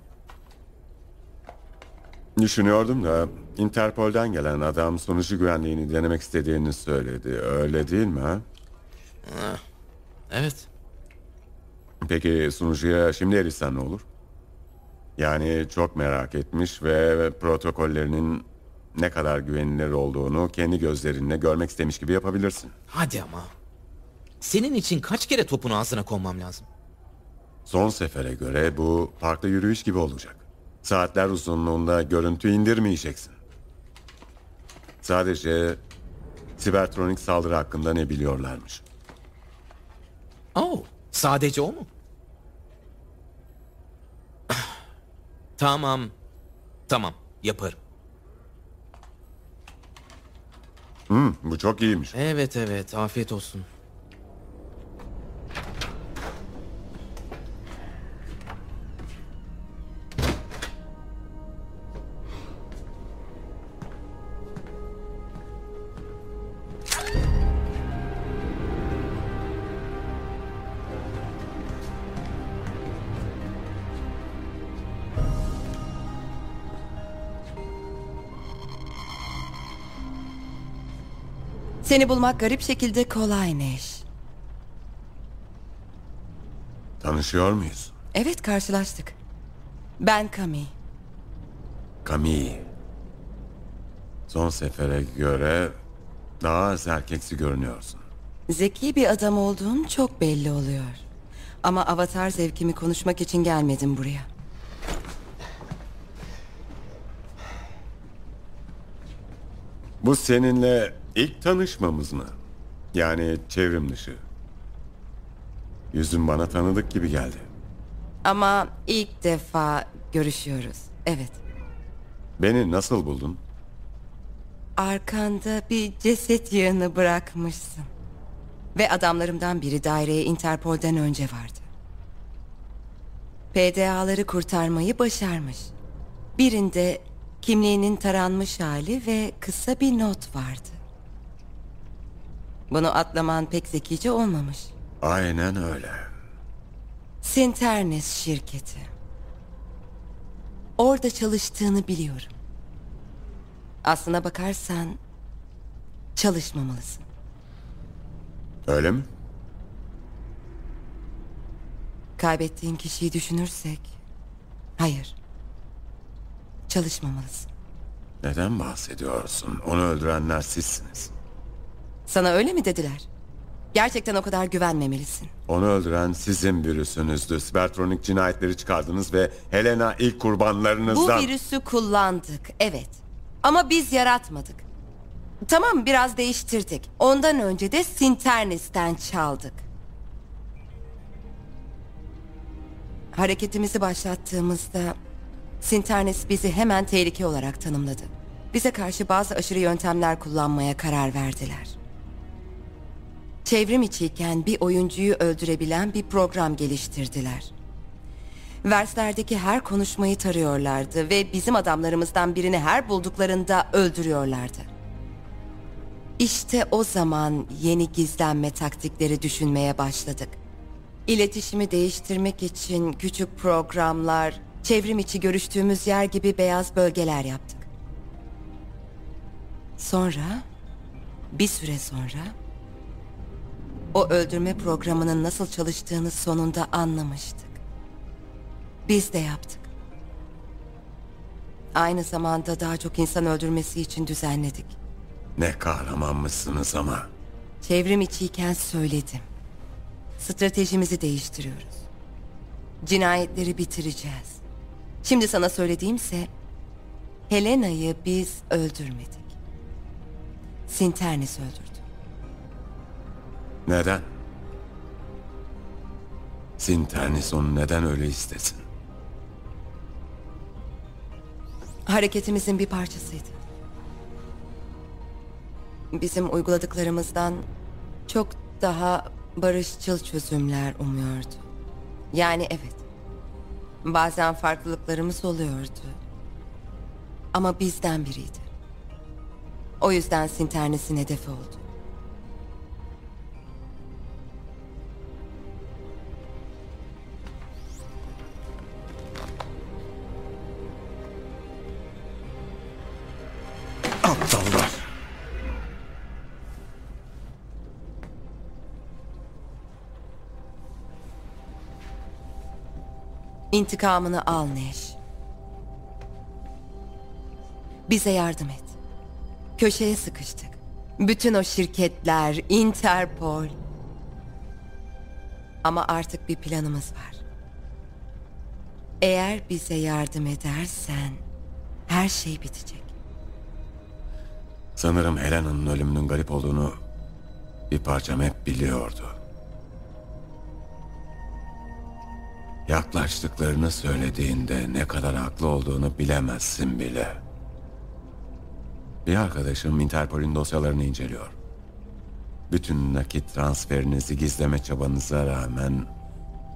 Düşünüyordum da Interpol'den gelen adam sunucu güvenliğini denemek istediğini söyledi. Öyle değil mi ha? Evet. Peki sunucuya şimdi erişsen ne olur? Yani çok merak etmiş ve protokollerinin ne kadar güvenilir olduğunu kendi gözlerinle görmek istemiş gibi yapabilirsin. Hadi ama. Senin için kaç kere topun ağzına konmam lazım? Son sefere göre bu parkta yürüyüş gibi olacak. Saatler uzunluğunda görüntü indirmeyeceksin. Sadece sibertronik saldırı hakkında ne biliyorlarmış? Oh, sadece o mu? Tamam. Tamam, yaparım. Bu çok iyiymiş. Evet, afiyet olsun. Seni bulmak garip şekilde kolay Neş. Tanışıyor muyuz? Evet, karşılaştık. Ben Kami. Camille. Son sefere göre daha az erkeksi görünüyorsun. Zeki bir adam olduğun çok belli oluyor. Ama avatar zevkimi konuşmak için gelmedim buraya. Bu seninle ilk tanışmamız mı? Yani çevrim dışı. Yüzün bana tanıdık gibi geldi. Ama ilk defa görüşüyoruz. Evet. Beni nasıl buldun? Arkanda bir ceset yığını bırakmışsın. Ve adamlarımdan biri daireye Interpol'den önce vardı. PDA'ları kurtarmayı başarmış. Birinde kimliğinin taranmış hali ve kısa bir not vardı. Bunu atlaman pek zekice olmamış. Aynen öyle. Sinternes şirketi. Orada çalıştığını biliyorum. Aslına bakarsan çalışmamalısın. Öyle mi? Kaybettiğin kişiyi düşünürsek hayır. Çalışmamalısın. Neden bahsediyorsun? Onu öldürenler sizsiniz. Sana öyle mi dediler? Gerçekten o kadar güvenmemelisin. Onu öldüren sizin virüsünüzdü. Sibertronik cinayetleri çıkardınız ve Helena ilk kurbanlarınızdan... Bu virüsü kullandık, evet. Ama biz yaratmadık. Tamam, biraz değiştirdik. Ondan önce de Sinternis'ten çaldık. Hareketimizi başlattığımızda Sinternis bizi hemen tehlike olarak tanımladı. Bize karşı bazı aşırı yöntemler kullanmaya karar verdiler. Çevrim içiyken bir oyuncuyu öldürebilen bir program geliştirdiler. Verslerdeki her konuşmayı tarıyorlardı ve bizim adamlarımızdan birini her bulduklarında öldürüyorlardı. İşte o zaman yeni gizlenme taktikleri düşünmeye başladık. İletişimi değiştirmek için küçük programlar, çevrim içi görüştüğümüz yer gibi beyaz bölgeler yaptık. Sonra, bir süre sonra, o öldürme programının nasıl çalıştığını sonunda anlamıştık. Biz de yaptık. Aynı zamanda daha çok insan öldürmesi için düzenledik. Ne kahramanmışsınız ama. Çevrim içiyken söyledim. Stratejimizi değiştiriyoruz. Cinayetleri bitireceğiz. Şimdi sana söylediğimse Helena'yı biz öldürmedik. Sinternis öldürdü. Neden? Sinternis onu neden öyle istesin? Hareketimizin bir parçasıydı. Bizim uyguladıklarımızdan çok daha barışçıl çözümler umuyordu. Yani evet. Bazen farklılıklarımız oluyordu. Ama bizden biriydi. O yüzden Sinternis'in hedefi oldu. Aptallar. İntikamını al Neş. Bize yardım et. Köşeye sıkıştık. Bütün o şirketler, Interpol. Ama artık bir planımız var. Eğer bize yardım edersen her şey bitecek. Sanırım Helena'nın ölümünün garip olduğunu bir parçam hep biliyordu. Yaklaştıklarını söylediğinde ne kadar haklı olduğunu bilemezsin bile. Bir arkadaşım Interpol'ün dosyalarını inceliyor. Bütün nakit transferinizi gizleme çabanıza rağmen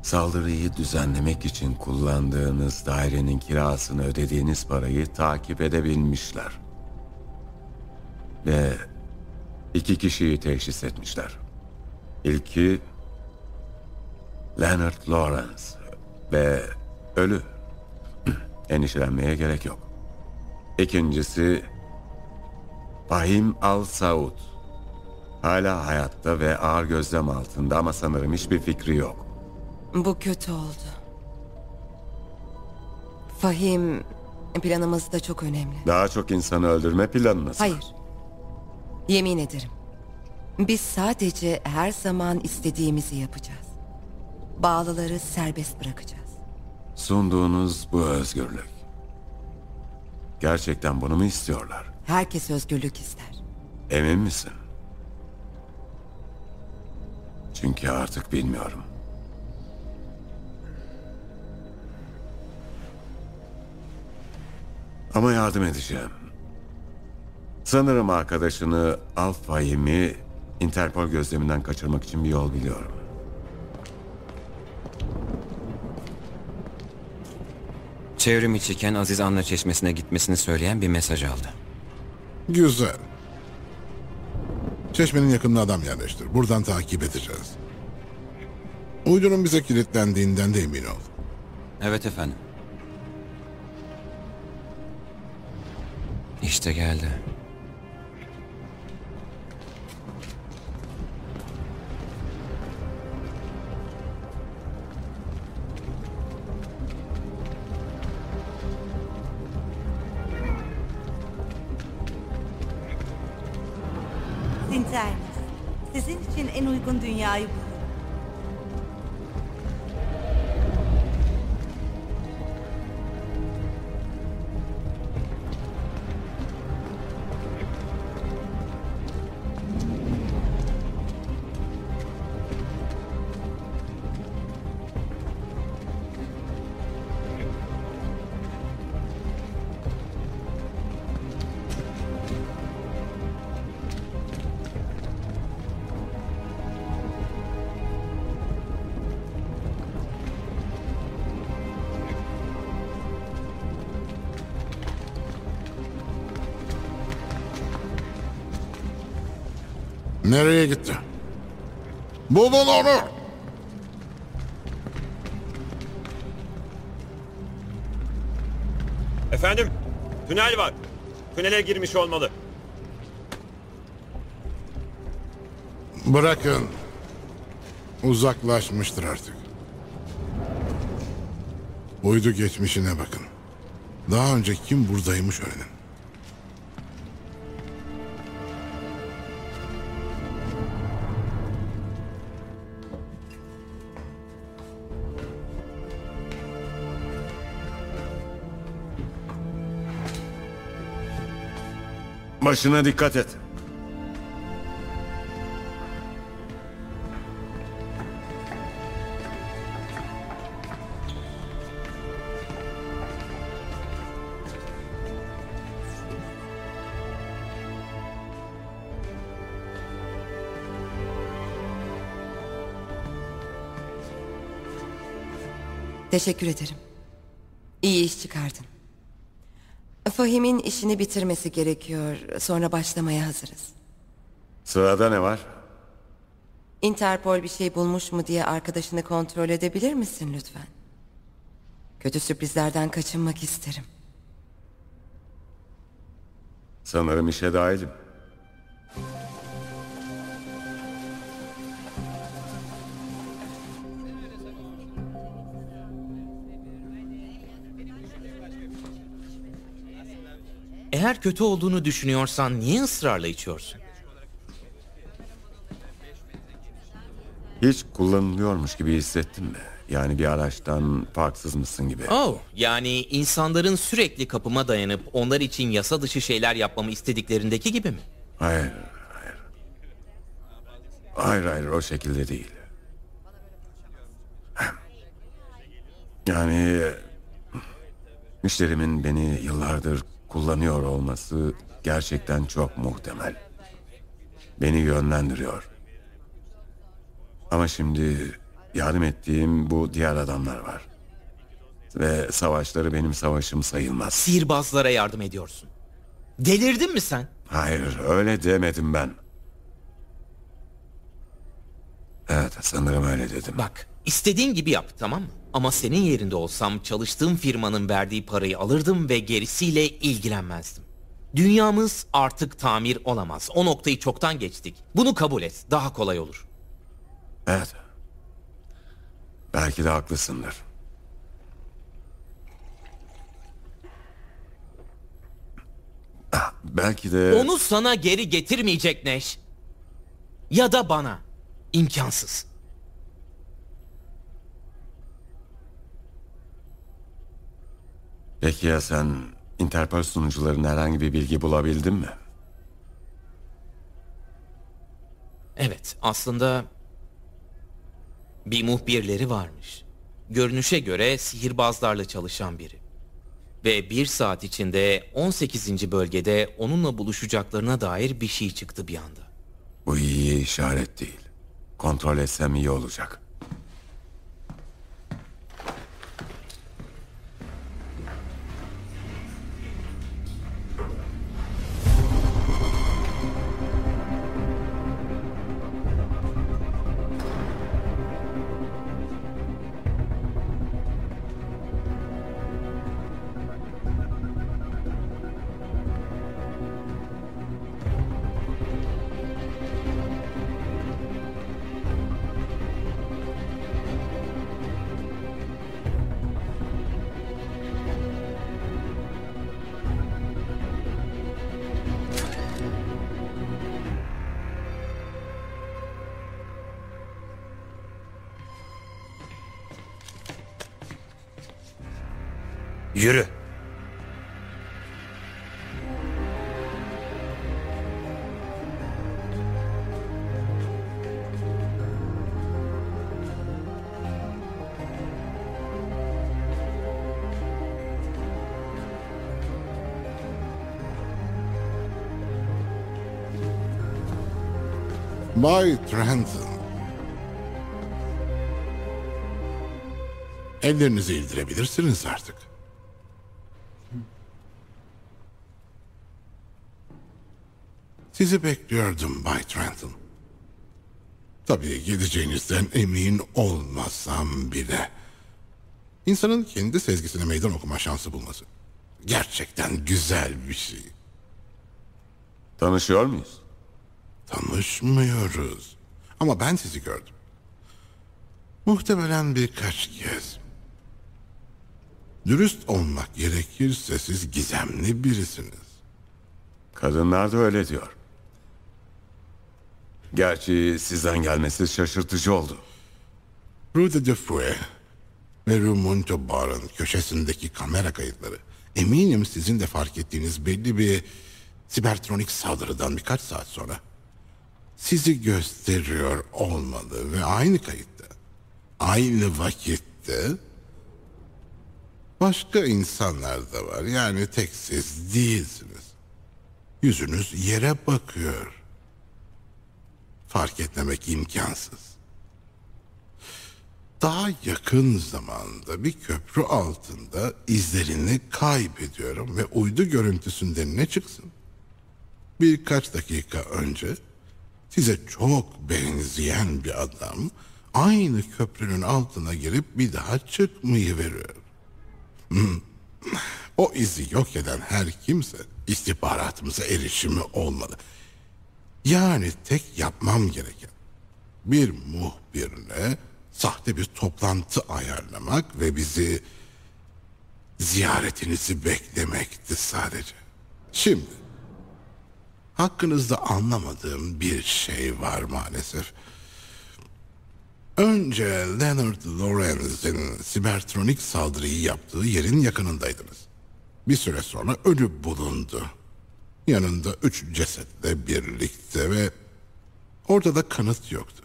saldırıyı düzenlemek için kullandığınız dairenin kirasını ödediğiniz parayı takip edebilmişler. Ve 2 kişiyi teşhis etmişler. İlki Leonard Lawrence ve ölü. Endişelenmeye gerek yok. İkincisi Fahim Al-Saud. Hala hayatta ve ağır gözlem altında ama sanırım hiçbir fikri yok. Bu kötü oldu. Fahim Planımız da çok önemli. Daha çok insanı öldürme planınız. Hayır. Yemin ederim. Biz sadece her zaman istediğimizi yapacağız. Bağlıları serbest bırakacağız. Sunduğunuz bu özgürlük. Gerçekten bunu mu istiyorlar? Herkes özgürlük ister. Emin misin? Çünkü artık bilmiyorum. Ama yardım edeceğim. Sanırım arkadaşını Al-Fahim'i Interpol gözleminden kaçırmak için bir yol biliyorum. Çevrim içiken Aziz Anla Çeşmesi'ne gitmesini söyleyen bir mesaj aldı. Güzel. Çeşmenin yakınına adam yerleştir. Buradan takip edeceğiz. Uydunun bize kilitlendiğinden de emin ol. Evet efendim. İşte geldi. Sinternis, sizin için en uygun dünyayı bulun. Nereye gitti? Bulun onu! Efendim, tünel var. Tünele girmiş olmalı. Bırakın. Uzaklaşmıştır artık. Uydu geçmişine bakın. Daha önce kim buradaymış öğrenin. Başına dikkat et. Teşekkür ederim. İyi iş çıkardın. Fahim'in işini bitirmesi gerekiyor. Sonra başlamaya hazırız. Sırada ne var? Interpol bir şey bulmuş mu diye arkadaşını kontrol edebilir misin lütfen? Kötü sürprizlerden kaçınmak isterim. Sanırım işe dahilim. Eğer kötü olduğunu düşünüyorsan niye ısrarla içiyorsun? Hiç kullanılıyormuş gibi hissettin mi? Yani bir araçtan farksız mısın gibi. Oh, yani insanların sürekli kapıma dayanıp onlar için yasa dışı şeyler yapmamı istediklerindeki gibi mi? Hayır. Hayır, o şekilde değil. Yani müşterimin beni yıllardır kullanıyor olması gerçekten çok muhtemel. Beni yönlendiriyor. Ama şimdi yardım ettiğim bu diğer adamlar var. Ve savaşları benim savaşım sayılmaz. Sihirbazlara yardım ediyorsun. Delirdin mi sen? Hayır, öyle demedim ben. Evet, sanırım öyle dedim. Bak, istediğin gibi yap, tamam mı? Ama senin yerinde olsam çalıştığım firmanın verdiği parayı alırdım ve gerisiyle ilgilenmezdim. Dünyamız artık tamir olamaz. O noktayı çoktan geçtik. Bunu kabul et, daha kolay olur. Evet. Belki de haklısındır. Belki de... Onu sana geri getirmeyecek Neş. Ya da bana. İmkansız. Peki ya sen Interpol sunucularının herhangi bir bilgi bulabildin mi? Evet, aslında bir muhbirleri varmış. Görünüşe göre sihirbazlarla çalışan biri. Ve 1 saat içinde 18. bölgede onunla buluşacaklarına dair bir şey çıktı bir anda. Bu iyi işaret değil. Kontrol etsem iyi olacak. Yürü. Bay Trenton. Ellerinizi indirebilirsiniz artık. Sizi bekliyordum Bay Trenton. Tabii geleceğinizden emin olmasam bile. İnsanın kendi sezgisine meydan okuma şansı bulması gerçekten güzel bir şey. Tanışıyor muyuz? Tanışmıyoruz. Ama ben sizi gördüm. Muhtemelen birkaç kez. Dürüst olmak gerekirse siz gizemli birisiniz. Kadınlar da öyle diyor. Gerçi sizden gelmesi şaşırtıcı oldu. Rue de Fouet ve Rue Montalban'ın köşesindeki kamera kayıtları eminim sizin de fark ettiğiniz belli bir sibertronik saldırıdan birkaç saat sonra sizi gösteriyor olmalı ve aynı kayıtta, aynı vakitte başka insanlar da var. Yani tek siz değilsiniz. Yüzünüz yere bakıyor. Fark etmemek imkansız. Daha yakın zamanda bir köprü altında izlerini kaybediyorum ve uydu görüntüsünde ne çıksın? Birkaç dakika önce size çok benzeyen bir adam aynı köprünün altına girip bir daha çıkmayı veriyor. O izi yok eden her kimse istihbaratımıza erişimi olmalı. Yani tek yapmam gereken bir muhbirine sahte bir toplantı ayarlamak ve bizi ziyaretinizi beklemekti sadece. Şimdi hakkınızda anlamadığım bir şey var maalesef. Önce Leonard Lorenz'in sibertronik saldırıyı yaptığı yerin yakınındaydınız. Bir süre sonra ölü bulundu. Yanında 3 cesetle birlikte ve ortada kanıt yoktu.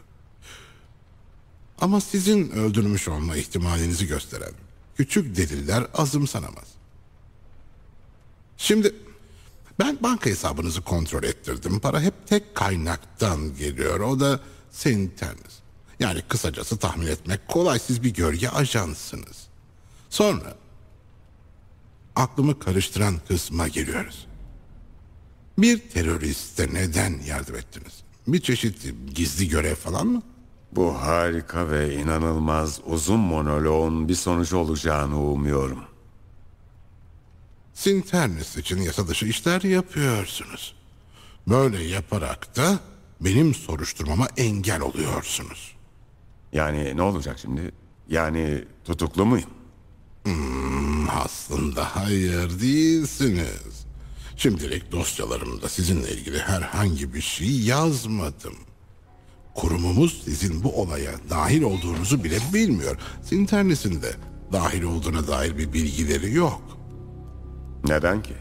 Ama sizin öldürmüş olma ihtimalinizi gösteren küçük deliller azımsanamaz. Şimdi ben banka hesabınızı kontrol ettirdim. Para hep tek kaynaktan geliyor. O da Sinternis. Yani kısacası tahmin etmek kolay, siz bir gölge ajansınız. Sonra aklımı karıştıran kısma geliyoruz. Bir teröriste neden yardım ettiniz? Bir çeşit gizli görev falan mı? Bu harika ve inanılmaz uzun monoloğun bir sonucu olacağını umuyorum. Sinternis için yasa dışı işler yapıyorsunuz. Böyle yaparak da benim soruşturmama engel oluyorsunuz. Yani ne olacak şimdi? Yani tutuklu muyum? Aslında hayır değilsiniz. Şimdilik dosyalarımda sizinle ilgili herhangi bir şey yazmadım. Kurumumuz sizin bu olaya dahil olduğunuzu bile bilmiyor. Sinternis'in de dahil olduğuna dair bir bilgileri yok. Neden ki?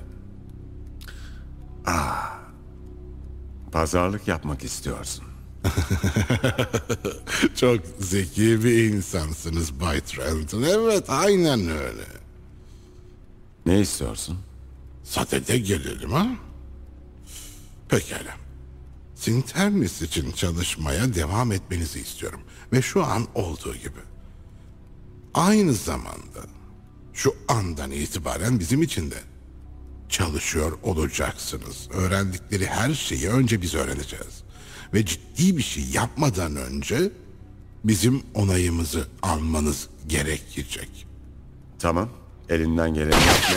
Pazarlık yapmak istiyorsun. Çok zeki bir insansınız Bay Trenton. Evet, aynen öyle. Ne istiyorsun? Sadede gelelim ha? Pekala. Sinternis için çalışmaya devam etmenizi istiyorum. Ve şu an olduğu gibi. Aynı zamanda şu andan itibaren bizim için de çalışıyor olacaksınız. Öğrendikleri her şeyi önce biz öğreneceğiz. Ve ciddi bir şey yapmadan önce bizim onayımızı almanız gerekecek. Tamam. Elinden geleni yapma.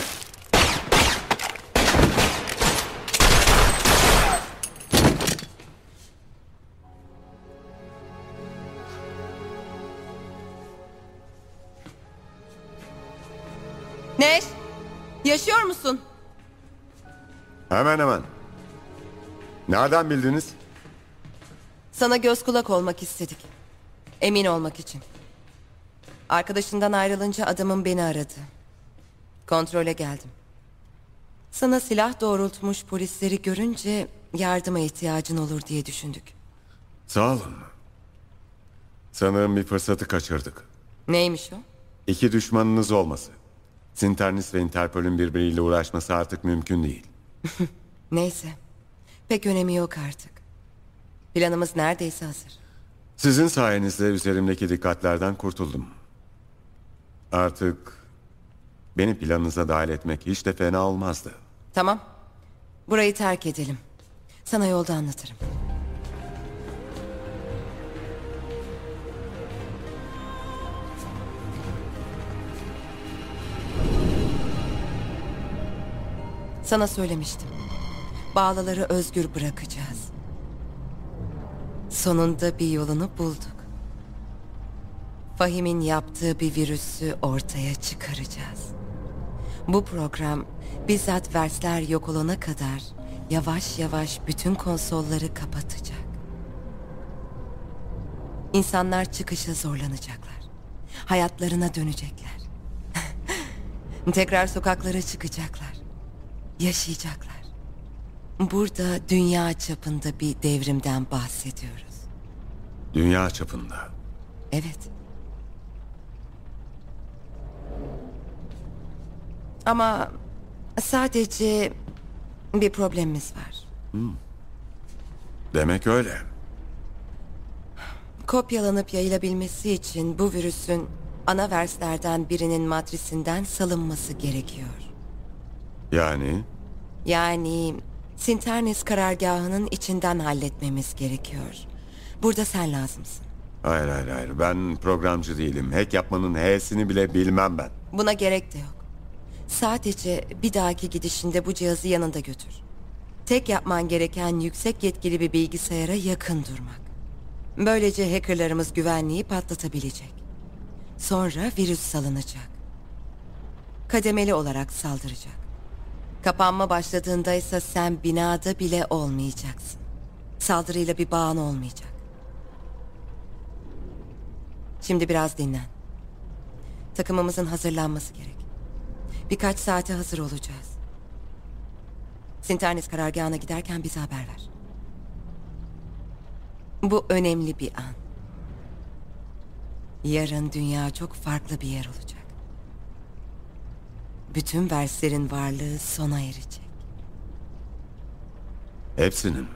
Neş, yaşıyor musun? Hemen hemen. Nereden bildiniz? Sana göz kulak olmak istedik. Emin olmak için. Arkadaşından ayrılınca adamım beni aradı. Kontrole geldim. Sana silah doğrultmuş polisleri görünce yardıma ihtiyacın olur diye düşündük. Sağ olun. Sanırım bir fırsatı kaçırdık. Neymiş o? İki düşmanınız olması. Sinternis ve Interpol'ün birbiriyle uğraşması artık mümkün değil. Neyse. Pek önemi yok artık. Planımız neredeyse hazır. Sizin sayenizde üzerimdeki dikkatlerden kurtuldum. Artık beni planınıza dahil etmek hiç de fena olmazdı. Tamam. Burayı terk edelim. Sana yolda anlatırım. Sana söylemiştim. Bağlıları özgür bırakacağız. Sonunda bir yolunu bulduk. Fahim'in yaptığı bir virüsü ortaya çıkaracağız. Bu program bizzat Versler yok olana kadar yavaş yavaş bütün konsolları kapatacak. İnsanlar çıkışa zorlanacaklar. Hayatlarına dönecekler. Tekrar sokaklara çıkacaklar. Yaşayacaklar. Burada dünya çapında bir devrimden bahsediyoruz. Dünya çapında. Evet. Ama sadece bir problemimiz var. Demek öyle. Kopyalanıp yayılabilmesi için bu virüsün ana verslerden birinin matrisinden salınması gerekiyor. Yani Sinternis karargahının içinden halletmemiz gerekiyor. Burada sen lazımsın. Hayır. Ben programcı değilim. Hack yapmanın H'sini bile bilmem ben. Buna gerek de yok. Sadece bir dahaki gidişinde bu cihazı yanında götür. Tek yapman gereken yüksek yetkili bir bilgisayara yakın durmak. Böylece hackerlarımız güvenliği patlatabilecek. Sonra virüs salınacak. Kademeli olarak saldıracak. Kapanma başladığında ise sen binada bile olmayacaksın. Saldırıyla bir bağın olmayacak. Şimdi biraz dinlen. Takımımızın hazırlanması gerek. Birkaç saate hazır olacağız. Sinternis karargahına giderken bize haber ver. Bu önemli bir an. Yarın dünya çok farklı bir yer olacak. Bütün verslerin varlığı sona erecek. Hepsinin mi?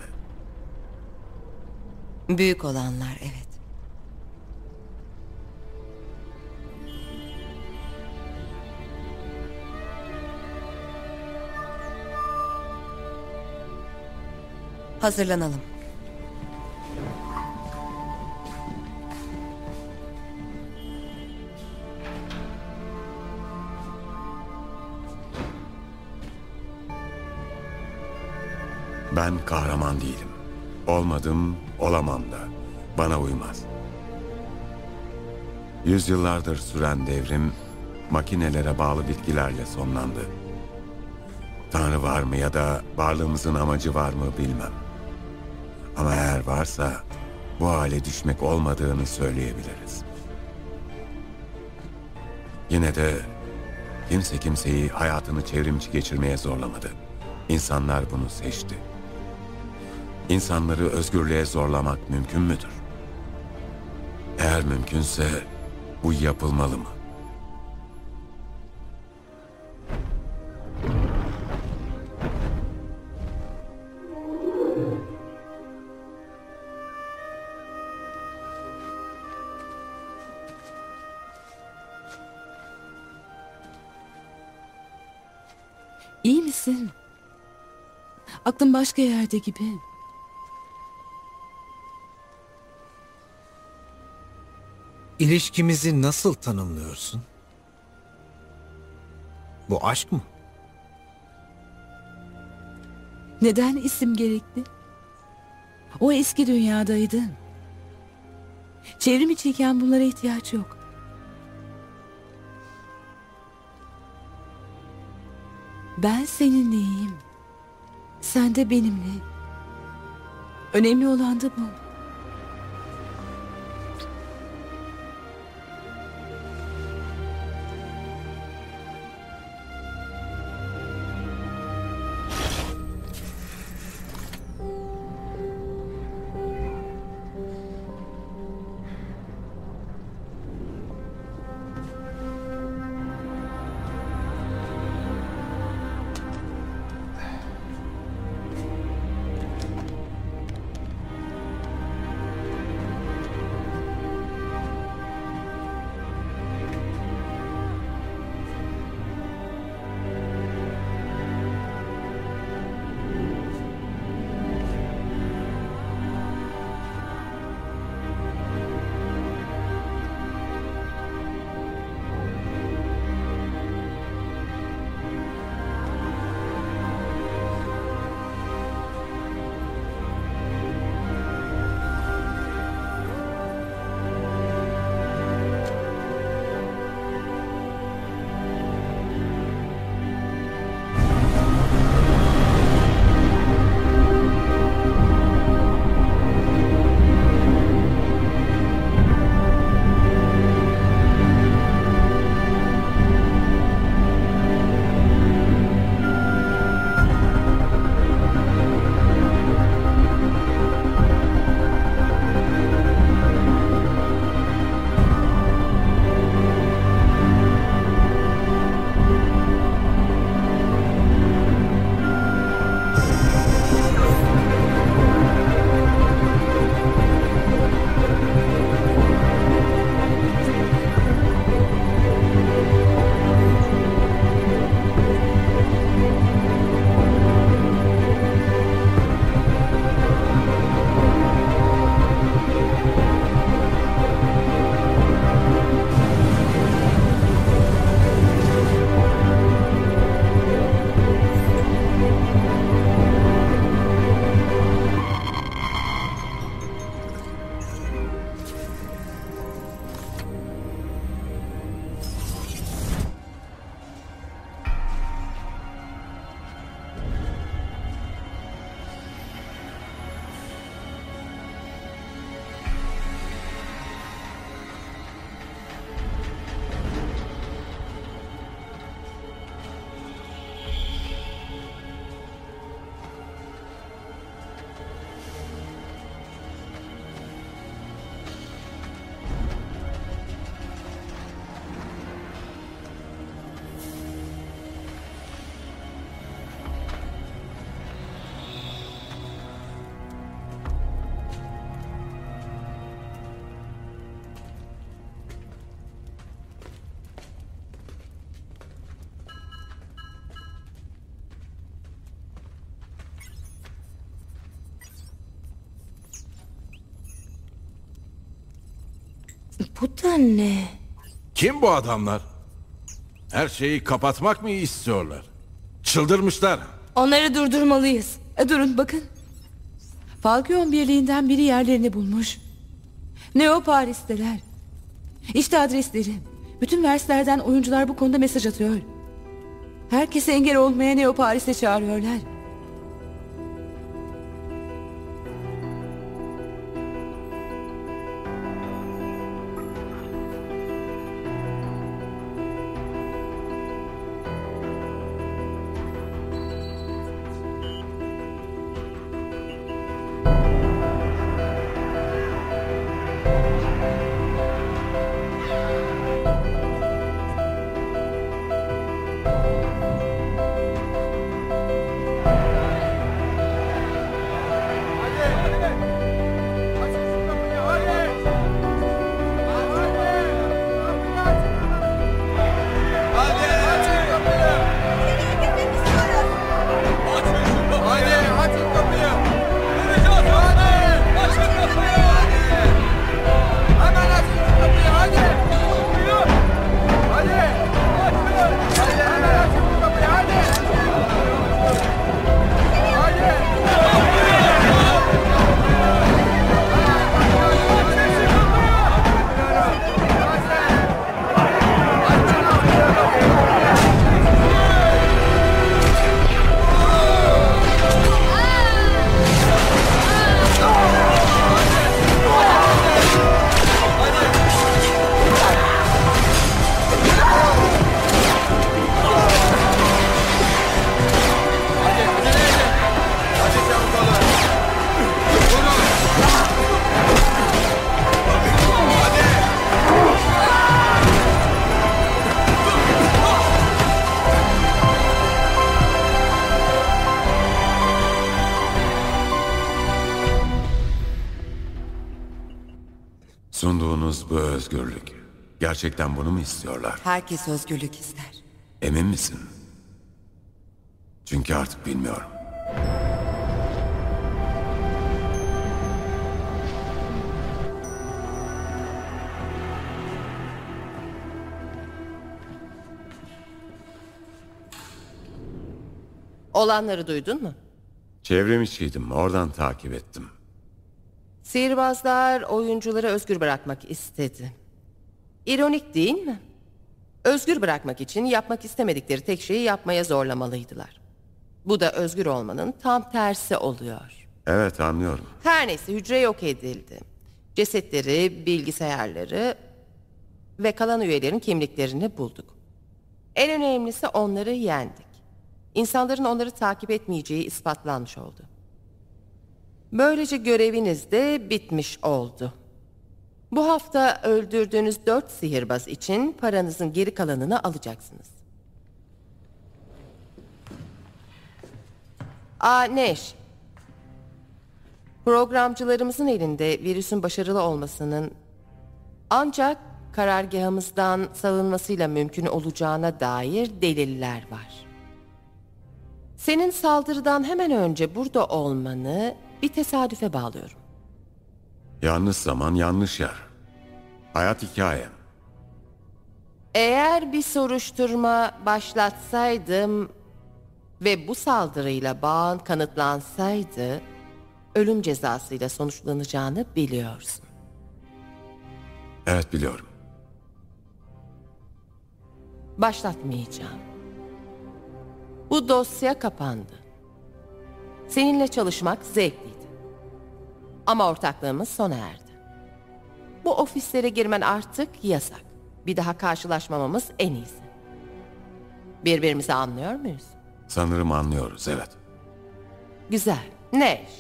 Büyük olanlar, evet. Hazırlanalım. Ben kahraman değilim. Olmadım, olamam da. Bana uymaz. Yüzyıllardır süren devrim makinelere bağlı bitkilerle sonlandı. Tanrı var mı ya da varlığımızın amacı var mı bilmem. Ama eğer varsa bu hale düşmek olmadığını söyleyebiliriz. Yine de kimse kimseyi hayatını çevrimçi geçirmeye zorlamadı. İnsanlar bunu seçti. İnsanları özgürlüğe zorlamak mümkün müdür? Eğer mümkünse bu yapılmalı mı? İyi misin? Aklın başka yerde gibi. İlişkimizi nasıl tanımlıyorsun? Bu aşk mı? Neden isim gerekli? O eski dünyadaydı. Çevrim içiyken bunlara ihtiyaç yok. Ben seninleyim. Sen de benimle. Önemli olan da bu. Bu da ne? Kim bu adamlar? Her şeyi kapatmak mı istiyorlar? Çıldırmışlar. Onları durdurmalıyız. Durun bakın. Falcon birliğinden biri yerlerini bulmuş. Neo Paris'teler. İşte adresleri. Bütün verslerden oyuncular bu konuda mesaj atıyor. Herkese engel olmaya Neo Paris'e çağırıyorlar. Sunduğunuz bu özgürlük. Gerçekten bunu mu istiyorlar? Herkes özgürlük ister. Emin misin? Çünkü artık bilmiyorum. Olanları duydun mu? Çevrim içiydim, oradan takip ettim. Sihirbazlar oyuncuları özgür bırakmak istedi. İronik değil mi? Özgür bırakmak için yapmak istemedikleri tek şeyi yapmaya zorlamalıydılar. Bu da özgür olmanın tam tersi oluyor. Evet, anlıyorum. Her neyse hücre yok edildi. Cesetleri, bilgisayarları ve kalan üyelerin kimliklerini bulduk. En önemlisi onları yendik. İnsanların onları takip etmeyeceği ispatlanmış oldu. Böylece göreviniz de bitmiş oldu. Bu hafta öldürdüğünüz 4 sihirbaz için paranızın geri kalanını alacaksınız. Neş. Programcılarımızın elinde virüsün başarılı olmasının ancak karargahımızdan salınmasıyla mümkün olacağına dair deliller var. Senin saldırıdan hemen önce burada olmanı bir tesadüfe bağlıyorum. Yanlış zaman, yanlış yer. Hayat hikayem. Eğer bir soruşturma başlatsaydım ve bu saldırıyla bağın kanıtlansaydı, ölüm cezasıyla sonuçlanacağını biliyorsun. Evet, biliyorum. Başlatmayacağım. Bu dosya kapandı. Seninle çalışmak zevkliydi. Ama ortaklığımız sona erdi. Bu ofislere girmen artık yasak. Bir daha karşılaşmamamız en iyisi. Birbirimizi anlıyor muyuz? Sanırım anlıyoruz, evet. Güzel. Neş?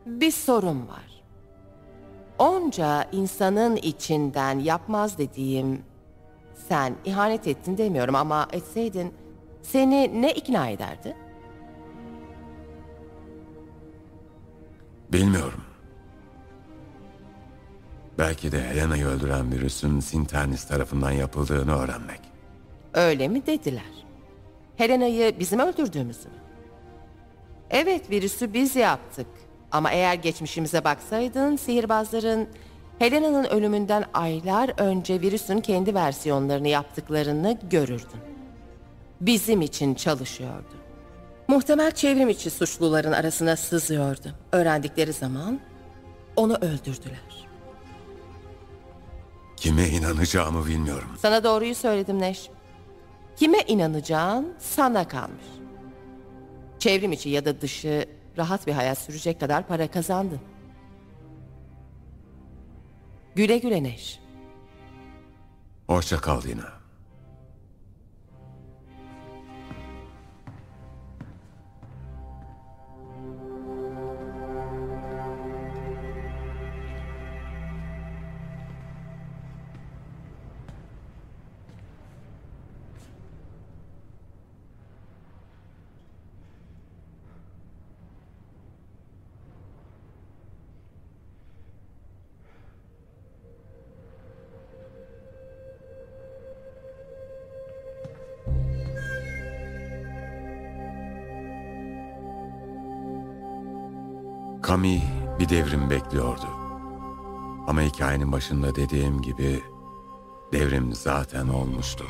Bir sorun var. Onca insanın içinden yapmaz dediğim... Sen ihanet ettin demiyorum ama etseydin... Seni ne ikna ederdi? Bilmiyorum. Belki de Helena'yı öldüren virüsün Sinternis tarafından yapıldığını öğrenmek. Öyle mi dediler? Helena'yı bizim öldürdüğümüzü mü? Evet, virüsü biz yaptık. Ama eğer geçmişimize baksaydın, sihirbazların Helena'nın ölümünden aylar önce virüsün kendi versiyonlarını yaptıklarını görürdün. Bizim için çalışıyordu. Muhtemel çevrim içi suçluların arasına sızıyordu. Öğrendikleri zaman onu öldürdüler. Kime inanacağımı bilmiyorum. Sana doğruyu söyledim Neş. Kime inanacağın sana kalmış. Çevrim içi ya da dışı rahat bir hayat sürecek kadar para kazandın. Güle güle Neş. Hoşça kal Dina. Kami bir devrim bekliyordu. Ama hikayenin başında dediğim gibi devrim zaten olmuştu.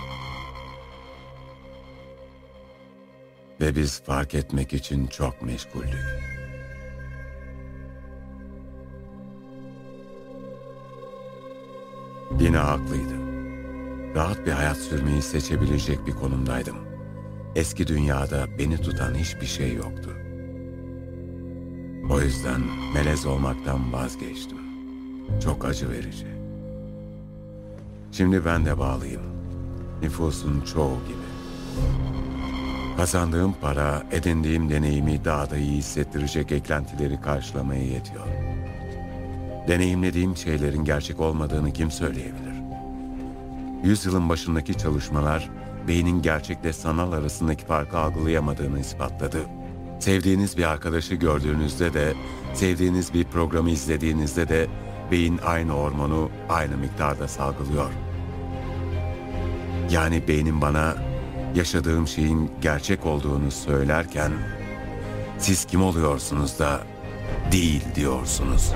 Ve biz fark etmek için çok meşguldük. Dina haklıydı. Rahat bir hayat sürmeyi seçebilecek bir konumdaydım. Eski dünyada beni tutan hiçbir şey yoktu. O yüzden melez olmaktan vazgeçtim. Çok acı verici. Şimdi ben de bağlıyım. Nüfusun çoğu gibi. Kazandığım para, edindiğim deneyimi daha da iyi hissettirecek eklentileri karşılamaya yetiyor. Deneyimlediğim şeylerin gerçek olmadığını kim söyleyebilir? Yüzyılın başındaki çalışmalar, beynin gerçekle sanal arasındaki farkı algılayamadığını ispatladı. Sevdiğiniz bir arkadaşı gördüğünüzde de, sevdiğiniz bir programı izlediğinizde de beyin aynı hormonu aynı miktarda salgılıyor. Yani beynim bana yaşadığım şeyin gerçek olduğunu söylerken siz kim oluyorsunuz da değil diyorsunuz.